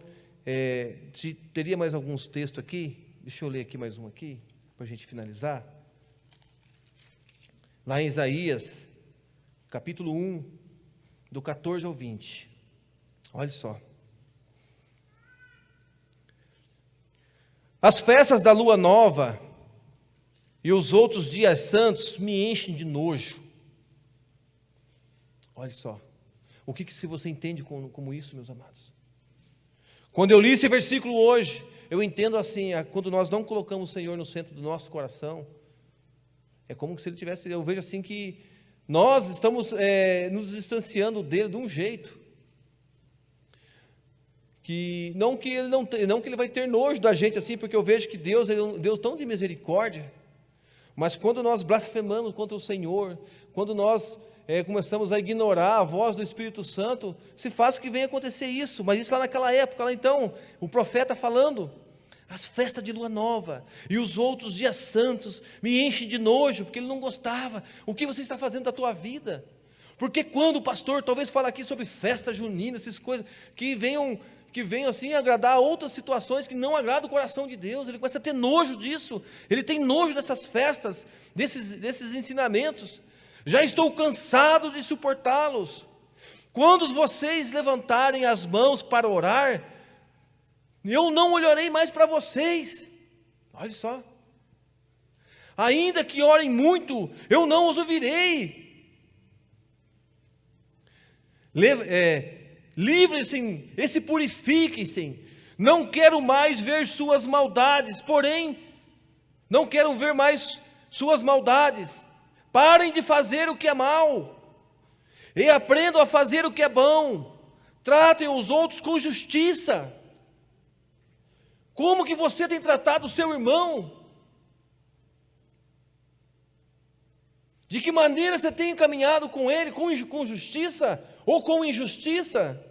teria mais alguns textos aqui? Deixa eu ler aqui mais um aqui, para a gente finalizar. Lá em Isaías, capítulo 1, do 14 ao 20. Olha só. As festas da lua nova e os outros dias santos me enchem de nojo. Olha só. O que se você entende como isso, meus amados? Quando eu li esse versículo hoje, eu entendo assim, quando nós não colocamos o Senhor no centro do nosso coração, É como se ele tivesse, eu vejo assim que nós estamos nos distanciando dele de um jeito. Que não que ele vai ter nojo da gente assim, porque eu vejo que Deus é um Deus tão de misericórdia, mas quando nós blasfemamos contra o Senhor, quando nós começamos a ignorar a voz do Espírito Santo, se faz que venha acontecer isso. Mas isso lá naquela época, lá então, o profeta falando, as festas de lua nova e os outros dias santos me enchem de nojo, porque ele não gostava. O que você está fazendo da tua vida? Porque quando o pastor talvez fala aqui sobre festa junina, essas coisas que venham assim agradar outras situações que não agradam o coração de Deus, ele começa a ter nojo disso, ele tem nojo dessas festas, desses ensinamentos. Já estou cansado de suportá-los. Quando vocês levantarem as mãos para orar, eu não olharei mais para vocês. Olha só. Ainda que orem muito, eu não os ouvirei. Livrem-se e se purifiquem-se. Não quero mais ver suas maldades, porém, não quero ver mais suas maldades. Parem de fazer o que é mal, e aprendam a fazer o que é bom. Tratem os outros com justiça. Como que você tem tratado o seu irmão? De que maneira você tem caminhado com ele, com justiça ou com injustiça?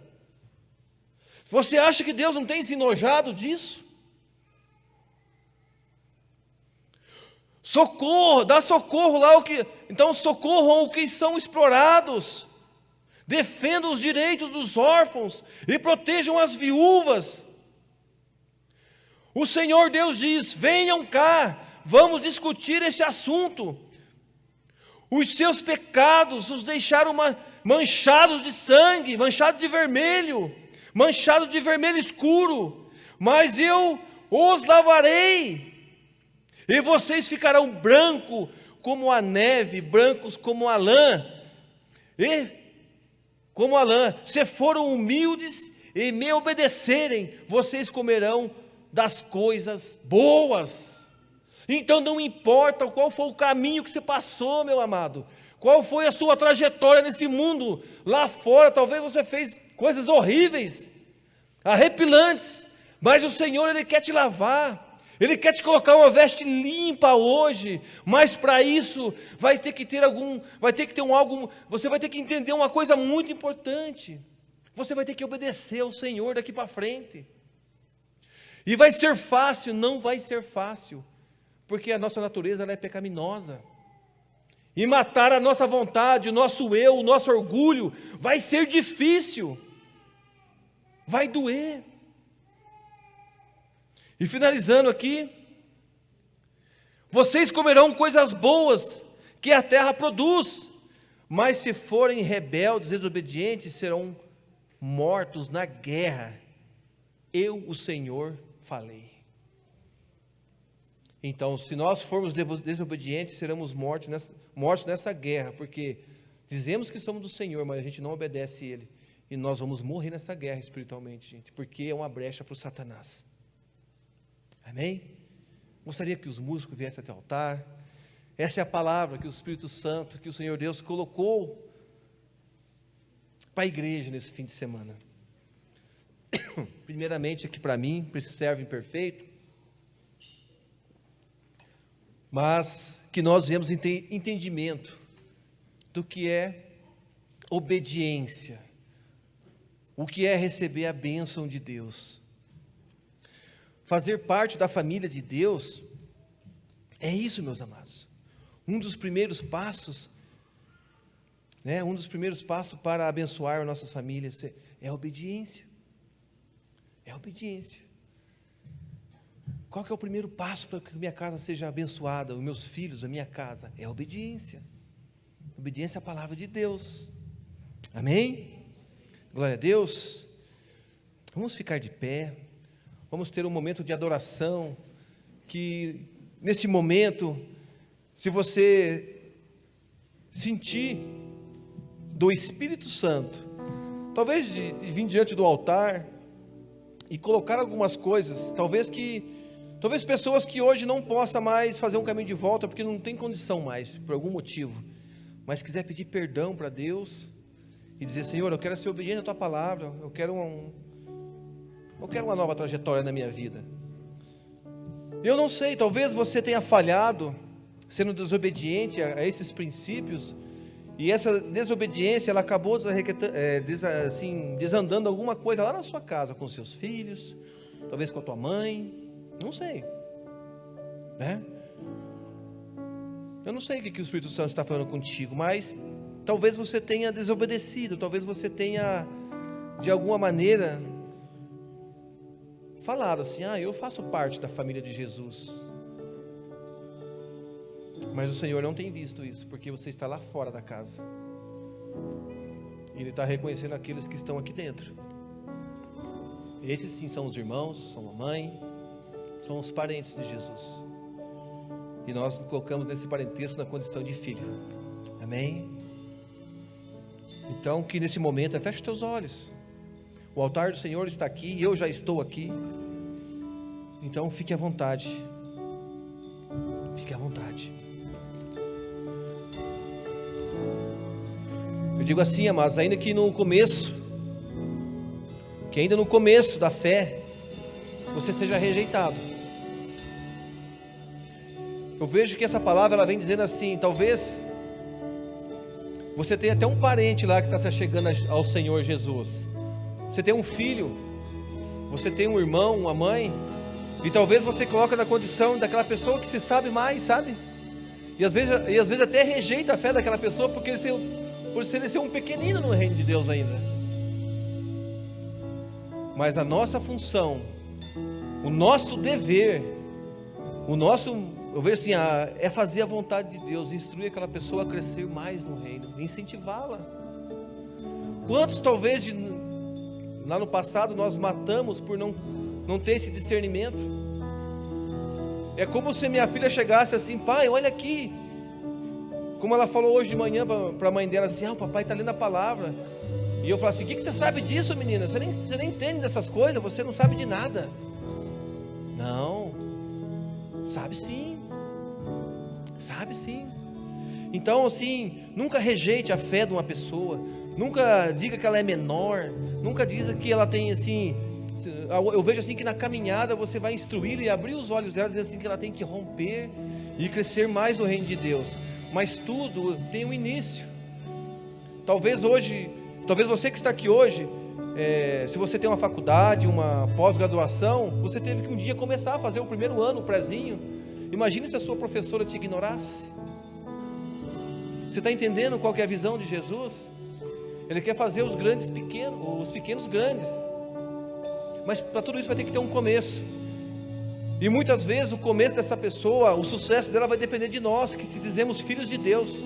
Você acha que Deus não tem se enojado disso? Socorro, dá socorro lá então socorram os que são explorados, defendam os direitos dos órfãos e protejam as viúvas. O Senhor Deus diz: venham cá, vamos discutir esse assunto. Os seus pecados os deixaram manchados de sangue, manchados de vermelho escuro, mas eu os lavarei, e vocês ficarão brancos como a neve, brancos como a lã, se foram humildes e me obedecerem, vocês comerão das coisas boas. Então não importa qual foi o caminho que você passou, meu amado, qual foi a sua trajetória nesse mundo, lá fora, talvez você fez coisas horríveis, arrepilantes, mas o Senhor, Ele quer te lavar, Ele quer te colocar uma veste limpa hoje, mas para isso vai ter que ter você vai ter que entender uma coisa muito importante, você vai ter que obedecer ao Senhor daqui para frente, e vai ser fácil? Não vai ser fácil, porque a nossa natureza ela é pecaminosa, e matar a nossa vontade, o nosso eu, o nosso orgulho, vai ser difícil, vai doer. E finalizando aqui, vocês comerão coisas boas que a terra produz, mas se forem rebeldes e desobedientes, serão mortos na guerra. Eu, o Senhor, falei. Então, se nós formos desobedientes, seremos mortos nessa guerra, porque dizemos que somos do Senhor, mas a gente não obedece a Ele, e nós vamos morrer nessa guerra espiritualmente, gente, porque é uma brecha para o Satanás. Amém? Gostaria que os músicos viessem até o altar. Essa é a palavra que o Espírito Santo, que o Senhor Deus colocou para a igreja nesse fim de semana. Primeiramente aqui para mim, para esse servo imperfeito, mas que nós venhamos ter entendimento do que é obediência, o que é receber a bênção de Deus. Fazer parte da família de Deus é isso, meus amados. Um dos primeiros passos para abençoar nossas famílias é a obediência. É a obediência. Qual que é o primeiro passo para que minha casa seja abençoada, os meus filhos, a minha casa? É a obediência. Obediência à palavra de Deus. Amém? Glória a Deus. Vamos ficar de pé. Vamos ter um momento de adoração, que nesse momento, se você sentir do Espírito Santo, talvez de vir diante do altar e colocar algumas coisas, talvez que Talvez pessoas que hoje não possam mais fazer um caminho de volta, porque não tem condição mais, por algum motivo, mas quiser pedir perdão para Deus, e dizer: Senhor, eu quero ser obediente à Tua palavra, eu quero uma nova trajetória na minha vida. Eu não sei, talvez você tenha falhado, sendo desobediente a esses princípios, e essa desobediência, ela acabou desandando alguma coisa lá na sua casa, com seus filhos, talvez com a tua mãe, não sei, né? Eu não sei o que o Espírito Santo está falando contigo, mas talvez você tenha desobedecido, talvez você tenha, de alguma maneira, falado assim: eu faço parte da família de Jesus. Mas o Senhor não tem visto isso, porque você está lá fora da casa. Ele está reconhecendo aqueles que estão aqui dentro. Esses sim são os irmãos, são a mãe, são os parentes de Jesus. E nós nos colocamos nesse parentesco na condição de filho. Amém? Então, que nesse momento, feche os teus olhos. O altar do Senhor está aqui, eu já estou aqui. Então, fique à vontade. Fique à vontade. Eu digo assim, amados, ainda no começo da fé, você seja rejeitado. Eu vejo que essa palavra, ela vem dizendo assim: talvez você tenha até um parente lá que está se achegando ao Senhor Jesus. Você tem um filho, você tem um irmão, uma mãe, e talvez você coloque na condição daquela pessoa que se sabe mais, sabe? E às vezes até rejeita a fé daquela pessoa, por ele ser um pequenino no reino de Deus ainda. Mas a nossa função, o nosso dever, eu vejo assim, é fazer a vontade de Deus, instruir aquela pessoa a crescer mais no reino, incentivá-la. Quantos talvez lá no passado nós matamos por não ter esse discernimento? É como se minha filha chegasse assim: pai, olha aqui, como ela falou hoje de manhã para a mãe dela assim: o papai está lendo a palavra. E eu falo assim: o que você sabe disso, menina? Você nem entende dessas coisas, você não sabe de nada. Não, sabe sim. Sabe sim. Então assim, nunca rejeite a fé de uma pessoa, nunca diga que ela é menor, nunca diga que ela tem assim. Eu vejo assim que na caminhada você vai instruí-la e abrir os olhos dela, dizer assim que ela tem que romper e crescer mais no reino de Deus. Mas tudo tem um início. Talvez você que está aqui hoje, se você tem uma faculdade, uma pós-graduação, você teve que um dia começar a fazer o primeiro ano, o prézinho. Imagine se a sua professora te ignorasse. Você está entendendo qual que é a visão de Jesus? Ele quer fazer os grandes pequenos, os pequenos grandes. Mas para tudo isso vai ter que ter um começo. E muitas vezes o começo dessa pessoa, o sucesso dela vai depender de nós, que se dizemos filhos de Deus,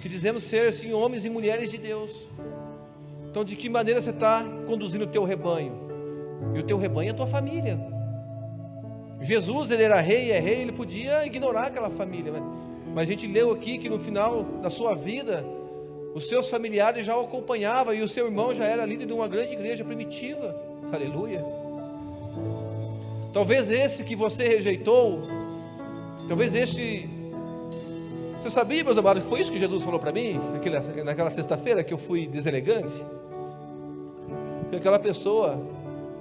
que dizemos ser assim homens e mulheres de Deus. Então, de que maneira você está conduzindo o teu rebanho? E o teu rebanho é a tua família. Jesus, ele era rei, é rei, ele podia ignorar aquela família, mas a gente leu aqui que no final da sua vida, os seus familiares já o acompanhavam, e o seu irmão já era líder de uma grande igreja primitiva. Aleluia. Talvez esse que você rejeitou, talvez esse... Você sabia, meus amados, que foi isso que Jesus falou para mim naquela sexta-feira que eu fui deselegante? Que aquela pessoa,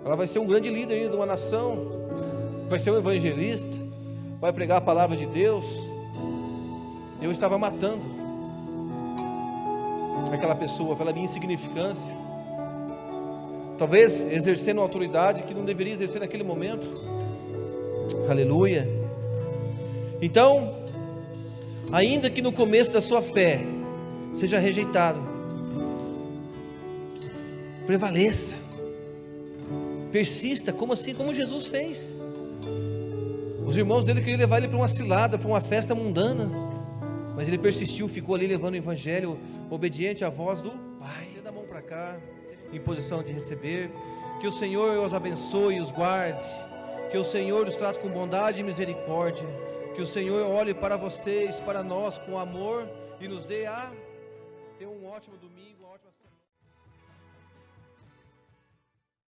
ela vai ser um grande líder de uma nação, vai ser um evangelista, vai pregar a palavra de Deus. Eu estava matando aquela pessoa pela minha insignificância, talvez exercendo uma autoridade que não deveria exercer naquele momento. Aleluia. Então, ainda que no começo da sua fé seja rejeitado, prevaleça, persista, como assim? Como Jesus fez. Os irmãos dele queriam levar ele para uma cilada, para uma festa mundana, mas ele persistiu, ficou ali levando o evangelho, obediente à voz do Pai. Dê a mão para cá, em posição de receber. Que o Senhor os abençoe e os guarde, que o Senhor os trate com bondade e misericórdia, que o Senhor olhe para vocês, para nós com amor, e nos dê ter um ótimo domingo.